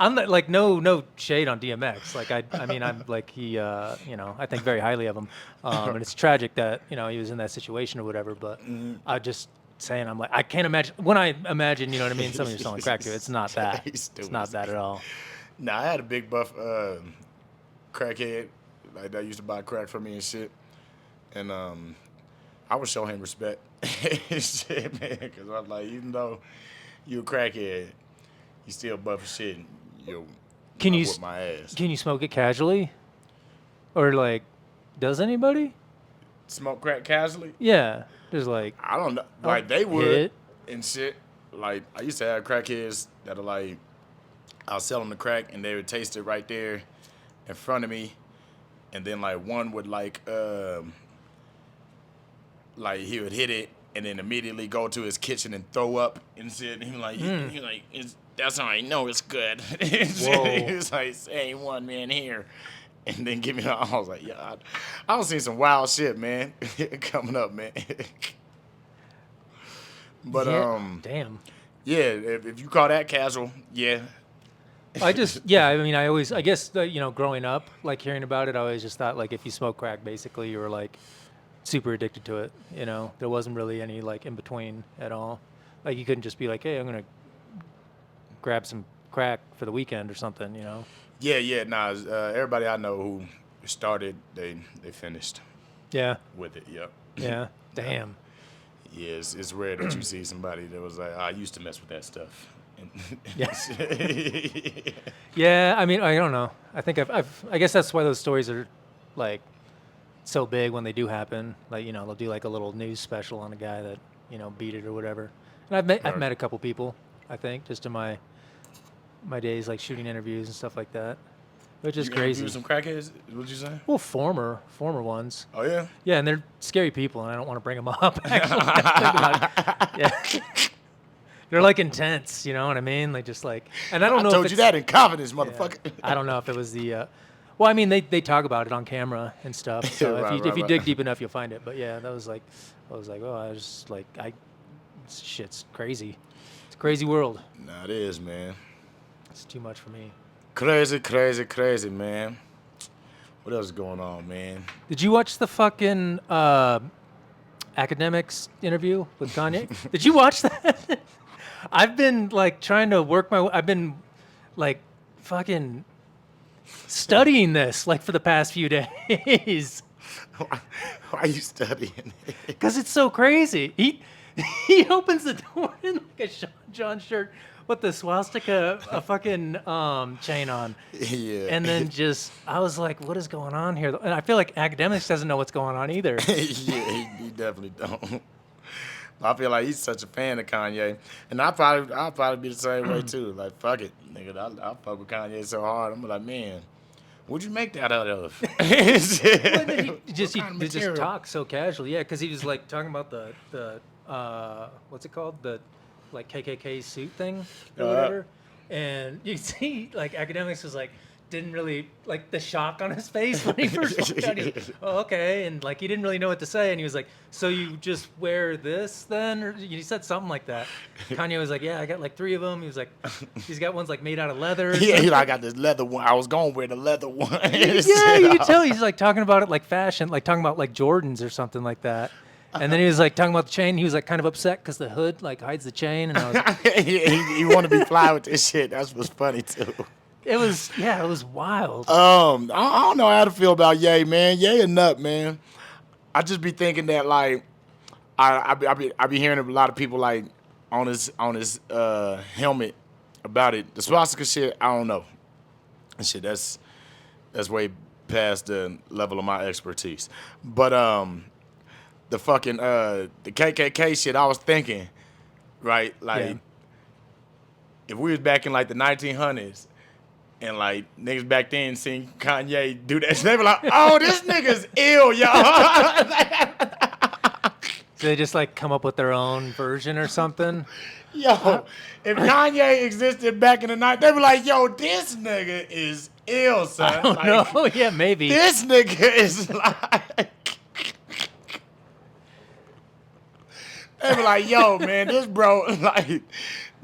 I'm not, like no shade on DMX. Like I mean I'm like he I think very highly of him. And it's tragic that he was in that situation or whatever. But I just saying I'm like I can't imagine when I imagine you know what I mean. Somebody you're selling crack to, it's not that. It's not that at all. Nah, I had a big buff crackhead like that used to buy crack for me and shit, and I would show him respect, shit, man, because I'm like, even though you a crackhead, you still buff as shit. You Can might you whip my ass. can you smoke it casually, or like, does anybody? Smoke crack casually? Yeah, just like I don't know. I'll Like they hit would it. and shit. Like I used to have crackheads that are like, I'll sell them the crack and they would taste it right there in front of me, and then like one would like he would hit it and then immediately go to his kitchen and throw up and shit. And he like, that's how I know it's good. Whoa. He was like, ain't one man here. And then give me, I was like, yeah, I was seeing some wild shit, man, coming up, man. But Yeah. Damn. yeah, if you call that casual, yeah, Yeah, I mean, I guess, growing up, like hearing about it, I always just thought like if you smoke crack, basically you were like super addicted to it. There wasn't really any like in between at all. Like you couldn't just be like, hey, I'm gonna grab some crack for the weekend or something. yeah. Nah, everybody I know who started, they finished Yeah. with it. Yep. Yeah. Damn. Yeah, it's rare that you see somebody that was like, I used to mess with that stuff. Yeah. Yeah. I mean, I don't know. I think I guess that's why those stories are like so big when they do happen. Like, they'll do like a little news special on a guy that, beat it or whatever. And I've met a couple people, I think, just in my days, like shooting interviews and stuff like that, which is You crazy. interviewed some crackheads? What'd you say? Well, former ones. Oh yeah. Yeah, and they're scary people, and I don't want to bring them up. Actually, think about it. Yeah, they're like intense. You know what I mean? Like just like, and I don't know. I told if you it's, that in confidence, yeah, motherfucker. I don't know if it was the. Well, I mean, they talk about it on camera and stuff. So Right, if you right. dig deep enough, you'll find it. But yeah, that was like, I was like, oh, I was just like, shit's crazy. It's a crazy world. Nah, it is, man. It's too much for me. Crazy, man. What else is going on, man? Did you watch the fucking academics interview with Kanye? Did you watch that? I've been like trying to work I've been like fucking studying this like for the past few days Why are you studying it? because it's so crazy. He opens the door in like a Sean John shirt with the swastika a fucking chain on. Yeah. And then I was like, what is going on here? And I feel like academics doesn't know what's going on either. Yeah, he definitely don't. I feel like he's such a fan of Kanye, and I'll probably be the same way too. Like, fuck it, nigga, I'll fuck with Kanye so hard. I'm like, man, what'd you make that out of? Well, and then he just material? talks so casually, yeah, because he was like talking about the what's it called, the like KKK suit thing or whatever, and you see like academics was like didn't really like the shock on his face when he first walked out. He was, oh, okay, and like he didn't really know what to say, and he was like, so you just wear this then, or he said something like that. Kanye was like, yeah, I got like 3 of them. He was like, he's got ones like made out of leather. Yeah, I got this leather one. I was gonna wear the leather one. Yeah, you can tell he's like talking about it like fashion, like talking about like Jordans or something like that. And then he was like talking about the chain. He was like kind of upset because the hood like hides the chain. And I was like, he want to be fly with this shit. That's what's funny too. it was wild. I don't know how to feel about Ye, man. Ye a nut, man. I just be thinking that like I be hearing a lot of people like on his helmet about it. The swastika shit, I don't know. Shit, that's way past the level of my expertise. But the fucking the KKK shit, I was thinking, right? Like Yeah. if we was back in like the 1900s. And like niggas back then seen Kanye do that, they were like, "Oh, this nigga's ill, y'all." So they just like come up with their own version or something. Yo, if Kanye existed back in the night, they were like, "Yo, this nigga is ill, son." I don't Like, know. Yeah, maybe. This nigga is like. They were like, "Yo, man, this bro, like,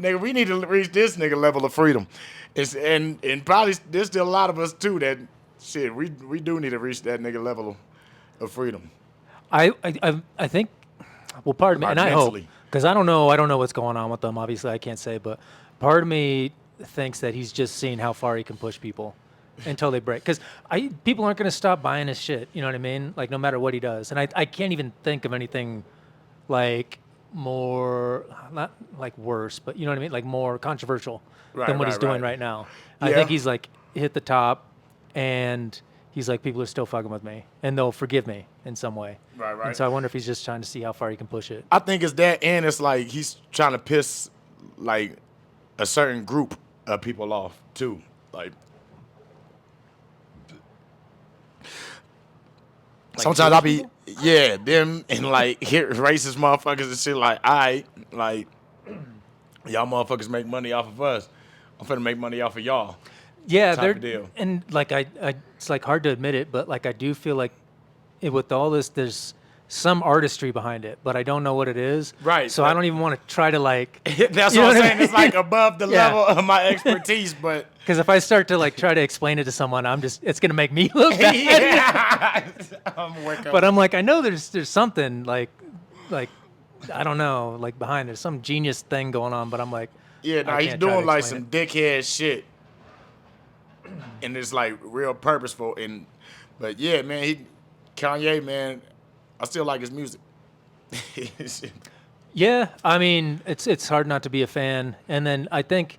nigga, we need to reach this nigga level of freedom." And probably there's still a lot of us too that shit we do need to reach that nigga level of freedom. I think. Well, part of me, Like and I hope, mentally. because I don't know what's going on with them. Obviously, I can't say, but part of me thinks that he's just seeing how far he can push people until they break. Because people aren't going to stop buying his shit. You know what I mean? Like no matter what he does. And I can't even think of anything like more, not like worse, but you know what I mean? Like more controversial than what he's doing right now. I Yeah. think he's like hit the top, and he's like, people are still fucking with me, and they'll forgive me in some way. Right. And so I wonder if he's just trying to see how far he can push it. I think it's that, and it's like he's trying to piss like a certain group of people off too. Like sometimes I'll be, them and like hit racist motherfuckers and shit. Like, like y'all motherfuckers make money off of us. I'm finna make money off of y'all. Yeah, Type of deal. and like I, it's like hard to admit it, but like I do feel like with all this, there's some artistry behind it, but I don't know what it is. Right. So I don't even want to try to like. That's you know what I'm I saying. mean? It's like above the Yeah. level of my expertise, but Because if I start to like try to explain it to someone, it's gonna make me look bad. yeah. I'm working. But I'm like, I know there's something like I don't know, like behind there's some genius thing going on, but I'm like, yeah, I nah, he's can't try to doing like explain some dickhead shit, and it's like real purposeful. But yeah, man, Kanye, man, I still like his music. Yeah, I mean, it's hard not to be a fan. And then I think,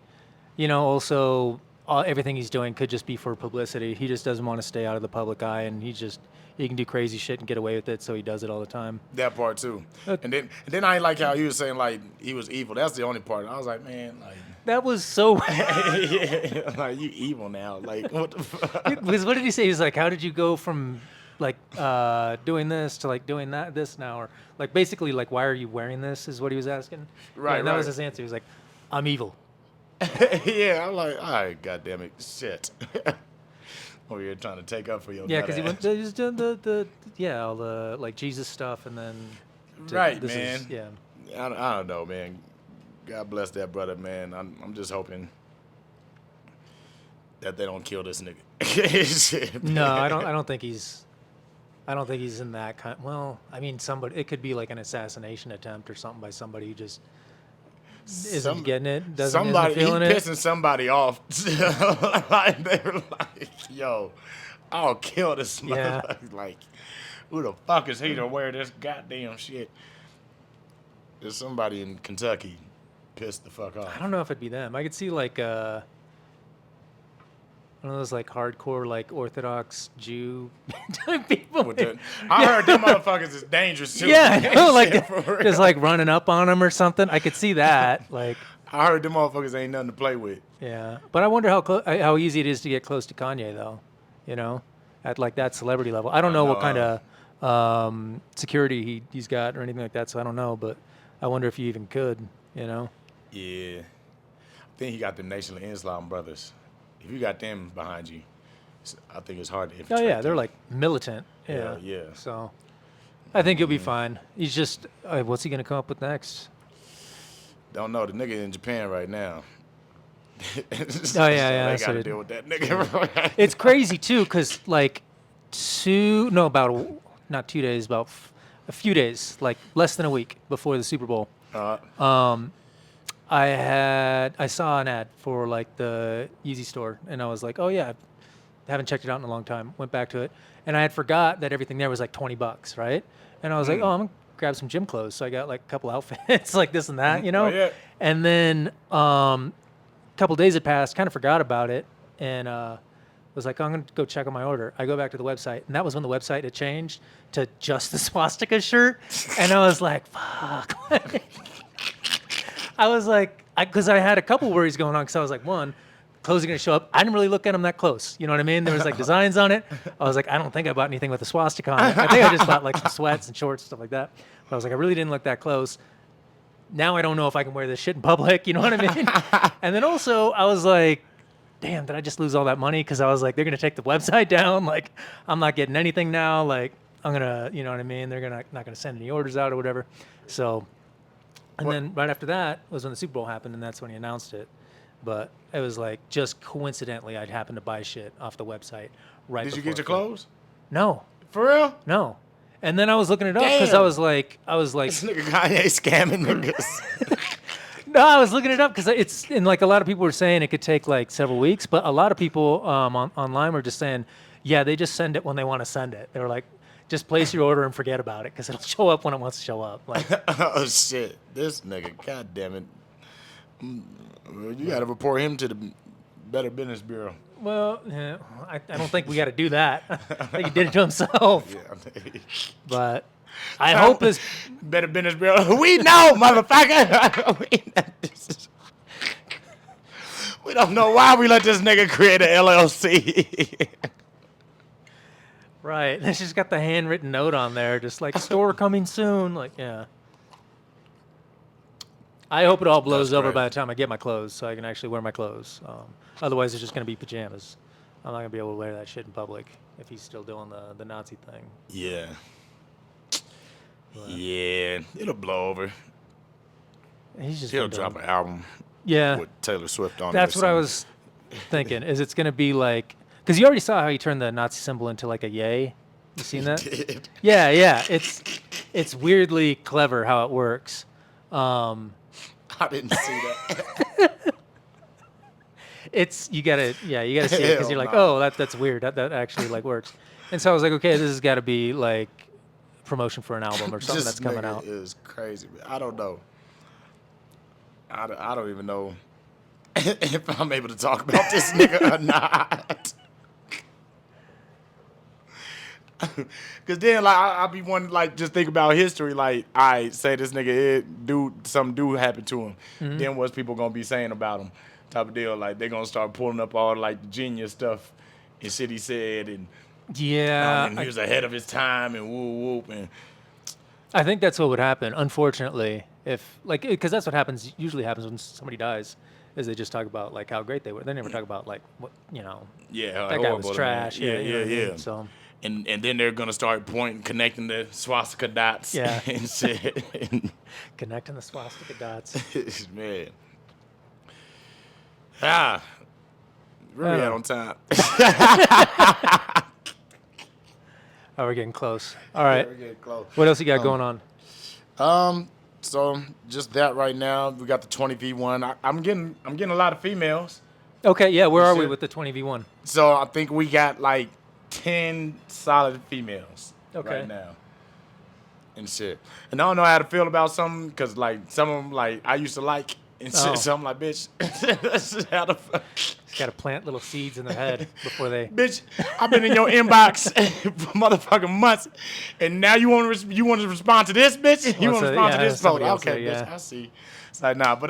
also everything he's doing could just be for publicity. He just doesn't want to stay out of the public eye, and he can do crazy shit and get away with it, so he does it all the time. That part too. Okay. And then I ain't like how he was saying like he was evil. That's the only part. I was like, man, like That was so. yeah, like you evil now. Like what the fuck? Because what did he say? He's like, how did you go from like doing this to like doing this now, or like basically like why are you wearing this is what he was asking. Right, and that was right. his answer. He was like, I'm evil. Yeah, I'm like, all right, goddamn it, shit. Over here trying to take up for your Yeah, nut because he ass. went. He's done all the like Jesus stuff, and then Right, this man. Is, yeah. I don't know, man. God bless that brother, man. I'm just hoping that they don't kill this nigga. Shit, No, man. I don't think he's. I don't think he's in that kind. Well, I mean, somebody. It could be like an assassination attempt or something by somebody who just isn't getting it. Somebody isn't feeling he it. pissing somebody off. Like they were like, yo, I'll kill this Yeah. motherfucker. Like, who the fuck is he to wear this goddamn shit? There's somebody in Kentucky pissed the fuck off. I don't know if it'd be them. I could see like one of those like hardcore like Orthodox Jew type people. I heard them motherfuckers is dangerous too. Yeah, I know, like Shit, for real. just like running up on them or something. I could see that. Like, I heard them motherfuckers ain't nothing to play with. yeah, but I wonder how easy it is to get close to Kanye though. At like that celebrity level. I don't know what kind of security he's got or anything like that. So I don't know, but I wonder if you even could. Yeah. I think he got the Nation of Islam brothers. If you got them behind you, I think it's hard to infiltrate. Oh yeah, they're them. like militant. Yeah. Yeah. So I think he'll be fine. He's just what's he gonna come up with next? Don't know. The nigga in Japan right now. Oh yeah. They So got to deal with that nigga. it's crazy too, because like not 2 days, about a few days, like less than a week before the Super Bowl. I saw an ad for like the Yeezy store, and I was like, oh yeah, I haven't checked it out in a long time. Went back to it, and I had forgot that everything there was like $20, right? And I was like, oh, I'm gonna grab some gym clothes. So I got like a couple outfits, like this and that, Oh, yeah. And then a couple days had passed, kind of forgot about it, and was like, I'm gonna go check on my order. I go back to the website, and that was when the website had changed to just the swastika shirt, and I was like, fuck. I was like, because I had a couple worries going on, because I was like, one, clothes are going to show up. I didn't really look at them that close. You know what I mean? There was like designs on it. I was like, I don't think I bought anything with a swastika on it. I think I just bought like some sweats and shorts, stuff like that. But I was like, I really didn't look that close. Now I don't know if I can wear this shit in public. You know what I mean? And then also I was like, damn, did I just lose all that money? Because I was like, they're going to take the website down. Like, I'm not getting anything now. Like, I'm going to, you know what I mean? They're not going to send any orders out or whatever. So... And then right after that was when the Super Bowl happened, and that's when he announced it. But it was like just coincidentally, I'd happened to buy shit off the website right. Did you before get your it came. clothes? No, For real? no. And then I was looking it up because I Damn. was like, This nigga Kanye scamming niggas. No, I was looking it up because it's and like a lot of people were saying it could take like several weeks, but a lot of people online were just saying, yeah, they just send it when they want to send it. They were like, just place your order and forget about it because it'll show up when it wants to show up. Like, Oh shit, this nigga, god damn it. Well, you gotta report him to the Better Business Bureau. well, yeah, I don't think we got to do that. I think he did it to himself. Yeah. But I hope this. Better Business Bureau. We know, motherfucker. We don't know why we let this nigga create an LLC. Right. It's just got the handwritten note on there, just like store coming soon. Like, yeah. I hope it all blows That's over great. by the time I get my clothes so I can actually wear my clothes. Otherwise, it's just going to be pajamas. I'm not going to be able to wear that shit in public if he's still doing the Nazi thing. Yeah. Yeah, it'll blow over. He's just He'll been drop doing- an album Yeah. with Taylor Swift on it. That's or what I something. was thinking. Is it's going to be like. Because you already saw how he turned the Nazi symbol into like a yay. You seen that? Did. Yeah. It's weirdly clever how it works. I didn't see that. It's you gotta see it because Hell you're like, no. oh, that's weird. That actually like works. And so I was like, okay, this has got to be like promotion for an album or something This that's coming nigga out. is crazy. I don't know. I don't even know if I'm able to talk about this nigga or not. Cause then like I'll be one like just think about history like I say this nigga something do happen to him. Mm-hmm. Then what's people gonna be saying about him? Type of deal like they gonna start pulling up all like the genius stuff and shit he said and Yeah, and he was ahead of his time and whoop whoop and I think that's what would happen. Unfortunately, if like because that's what usually happens when somebody dies, is they just talk about like how great they were. They never talk about like what yeah that guy was horrible, trash. man. you know what I mean? Yeah. So And then they're gonna start connecting the swastika dots Yeah. and shit. connecting the swastika dots. Man. Ah. Really Oh. out on time. Oh, we're getting close. All right. We're getting close. What else you got going on? So just that right now. We got the 20v1. I'm getting a lot of females. Okay, yeah. Where are we should- with the 20v1? So I think we got like 10 solid females Okay. right now. And shit. And I don't know how to feel about some because like some of them like I used to like and shit. Oh. So I'm like, bitch, that's just how the fuck. Just got to plant little seeds in their head before they. Bitch, I've been in your inbox for motherfucking months, and now you want to respond to this, bitch? You Well, want to so, respond yeah, to this somebody photo? else Okay, there, bitch, yeah. I see. It's like nah, but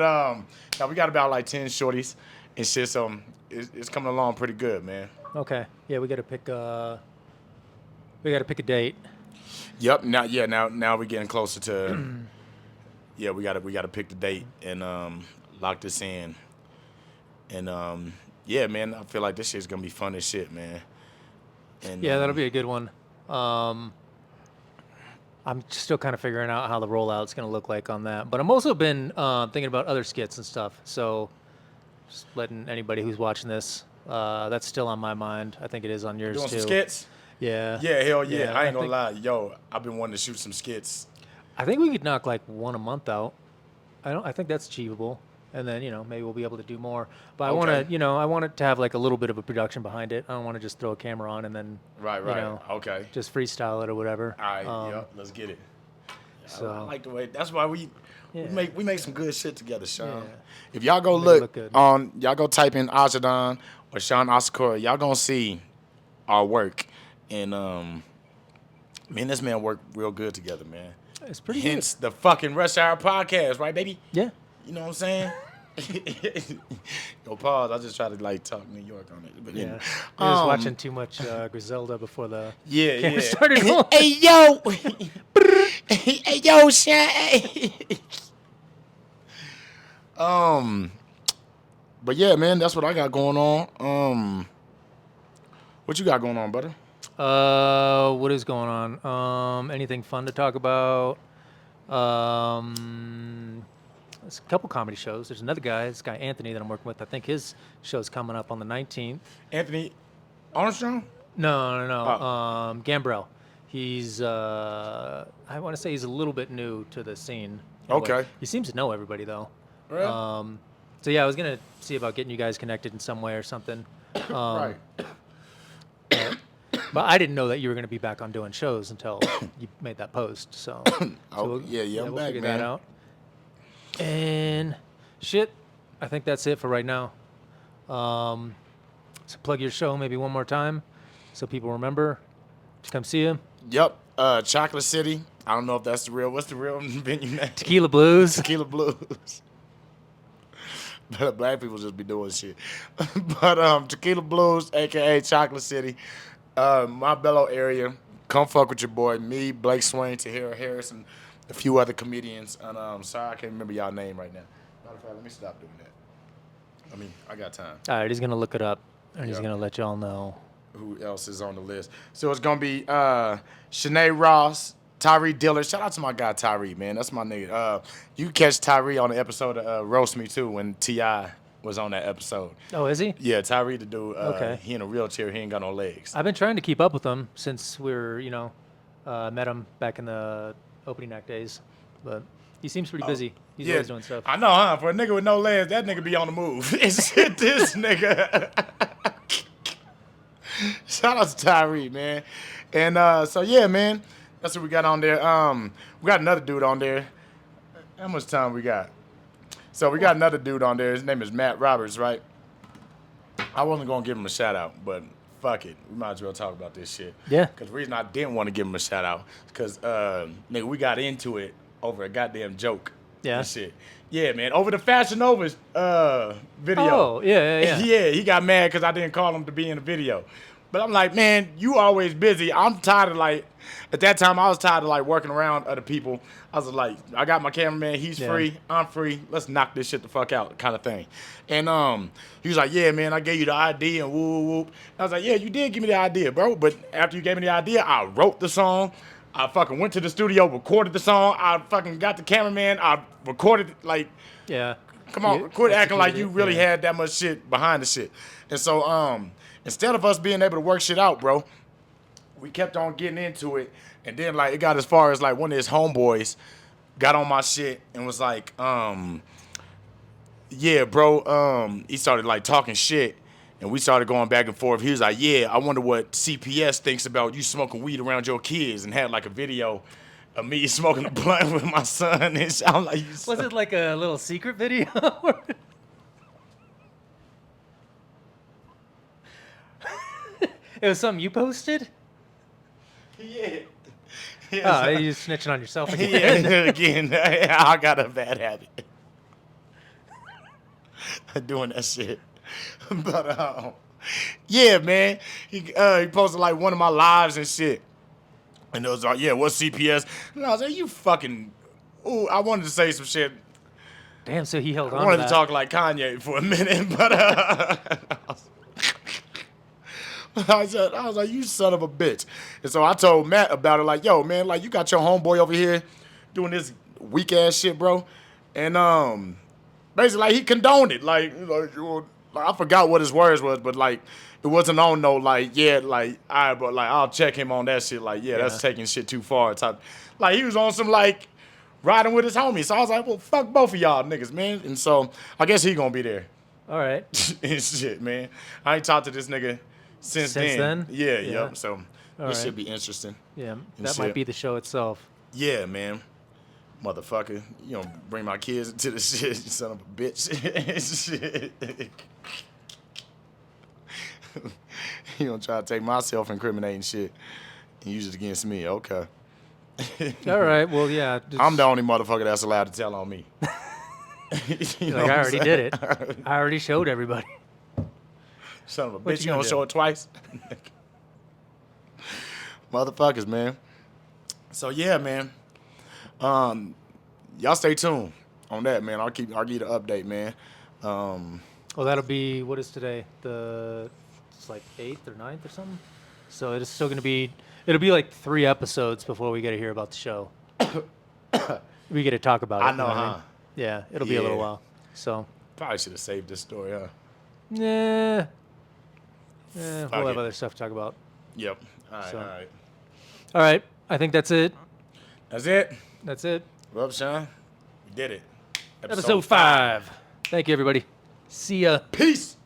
now we got about like 10 shorties and shit, so it's coming along pretty good, man. Okay. Yeah, we got to pick. We got to pick a date. Yep. Now we're getting closer to. Yeah, we gotta pick the date and lock this in, and yeah, man, I feel like this shit's gonna be fun as shit, man. And Yeah, that'll be a good one. I'm still kind of figuring out how the rollout's going to look like on that. But I'm also been thinking about other skits and stuff. So just letting anybody who's watching this, that's still on my mind. I think it is on yours doing too. some skits. Yeah. Yeah, hell yeah. Yeah, I I ain't gonna think- lie. Yo, I've been wanting to shoot some skits. I think we could knock like one a month out. I think that's achievable. And then, maybe we'll be able to do more. But I want Okay. to, I want it to have like a little bit of a production behind it. I don't want to just throw a camera on and then Right. Okay. just freestyle it or whatever. All right. Yep. Let's get it. So I like the way. That's why we Yeah. we make some good shit together, Sean. Yeah. If y'all go Make it look look good. on, y'all go type in Ajidon or Shaun Asakura, y'all gonna see our work. And me and this man work real good together, man. It's pretty Hence the fucking Rush Hour podcast, right, baby? good. Yeah. You know what I'm saying? Yo, pause. I just try to like talk New York on it. But Yeah. anyway. I was watching too much Griselda before the Yeah, camera yeah. started rolling. Hey yo, hey yo, Shay. But yeah, man, that's what I got going on. What you got going on, brother? What is going on? Anything fun to talk about? There's a couple comedy shows. There's another guy, this guy Anthony that I'm working with. I think his show's coming up on the 19th. Anthony Armstrong? No. Oh. Gambrell. He's I want to say he's a little bit new to the scene. Okay. He seems to know everybody though. Right. So yeah, I was gonna see about getting you guys connected in some way or something. Right. But, but I didn't know that you were gonna be back on doing shows until you made that post. So Oh, we'll, yeah, I'm we'll back, figure man. that out. And shit, I think that's it for right now. So plug your show maybe one more time, so people remember to come see you. Yep. Chocolate City. I don't know if that's the real. What's the real venue name? Tequila Blues. Tequila Blues. But black people just be doing shit. But Tequila Blues, aka Chocolate City, Montbello area. Come fuck with your boy, me, Blake Swain, Tahira Harris, and a few other comedians. And sorry, I can't remember y'all name right now. Matter of fact, let me stop doing that. I mean, I got time. All right, he's gonna look it up, and he's Yep. gonna let y'all know. Who else is on the list? So it's gonna be Shanae Ross, Tyree Dillard. Shout out to my guy Tyree, man. That's my nigga. You can catch Tyree on the episode of Roast Me Too when T.I. was on that episode. Oh, is he? Yeah, Tyree the dude. Okay. He in a wheelchair. He ain't got no legs. I've been trying to keep up with him since we were, met him back in the opening act days, but he seems pretty busy. He's always doing stuff. I know, huh? For a nigga with no legs, that nigga be on the move. It's this nigga. Shout out to Tyree, man. And so yeah, man. That's what we got on there. We got another dude on there. How much time we got? So we got another dude on there. His name is Matt Roberts, right? I wasn't gonna give him a shout out, but fuck it. We might as well talk about this shit. Yeah. Because the reason I didn't want to give him a shout out, because nigga, we got into it over a goddamn joke. Yeah. And shit. Yeah, man. Over the Fashion Nova's video. Oh, yeah. Yeah, he got mad because I didn't call him to be in the video. But I'm like, man, you always busy. I'm tired of like, at that time I was tired of like working around other people. I was like, I got my cameraman, he's free, I'm free. Let's knock this shit the fuck out, kind of thing. And he was like, yeah, man, I gave you the idea and whoop whoop. I was like, yeah, you did give me the idea, bro. But after you gave me the idea, I wrote the song. I fucking went to the studio, recorded the song. I fucking got the cameraman. I recorded it, like. Yeah. Come on, You quit acting like executed you it, really yeah. had that much shit behind the shit. And so, instead of us being able to work shit out, bro, we kept on getting into it. And then, like, it got as far as, like, one of his homeboys got on my shit and was like, yeah, bro, he started, like, talking shit. And we started going back and forth. He was like, yeah, I wonder what CPS thinks about you smoking weed around your kids, and had, like, a video of me smoking a blunt with my son and shit. I'm like, Was it like a little secret video? It was something you posted? Yeah. Oh, you're snitching on yourself again. Yeah, again, I got a bad habit. Doing that shit. But, yeah, man. He posted, like, one of my lives and shit. And it was like, yeah, what's CPS? And I was like, you fucking... Ooh, I wanted to say some shit. Damn, so he held on I wanted to to that. talk like Kanye for a minute, but I was like, you son of a bitch. And so I told Matt about it, like, yo, man, like, you got your homeboy over here doing this weak ass shit, bro. And basically, like, he condoned it. Like I forgot what his words was, but like, it wasn't on no like, yeah, like, all right, but like, I'll check him on that shit. Like, yeah, that's taking shit too far. Type. Like, he was on some like riding with his homies. So I was like, well, fuck both of y'all niggas, man. And so I guess he gonna be there. All right. And shit, man. I ain't talked to this nigga since then. Yeah, Yeah. yep. So All this right. should be interesting. Yeah, And that shit. might be the show itself. Yeah, man. Motherfucker. You don't bring my kids into the shit, you son of a bitch. Shit. You don't try to take my self-incriminating shit and use it against me. Okay. All right. Well, yeah. Just, I'm the only motherfucker that's allowed to tell on me. You know like, what I I'm already saying? did it. I already showed everybody. Son of a What bitch, you you gonna don't do? show it twice? Motherfuckers, man. So yeah, man. Y'all stay tuned on that, man. I'll give you the update, man. Well, that'll be, what is today? It's like 8th or 9th or something. So it is still going to be, it'll be like 3 episodes before we get to hear about the show. We get to talk about it. I you know, what huh? mean? Yeah, it'll be a little Yeah. while. So, Probably should have saved this story, huh? yeah. Fuck We'll have it. other stuff to talk about. Yep. All right, So- all right. All right. I think that's it. That's it. That's it. Well, Sean, we did it. Episode 5. Thank you, everybody. See ya. Peace.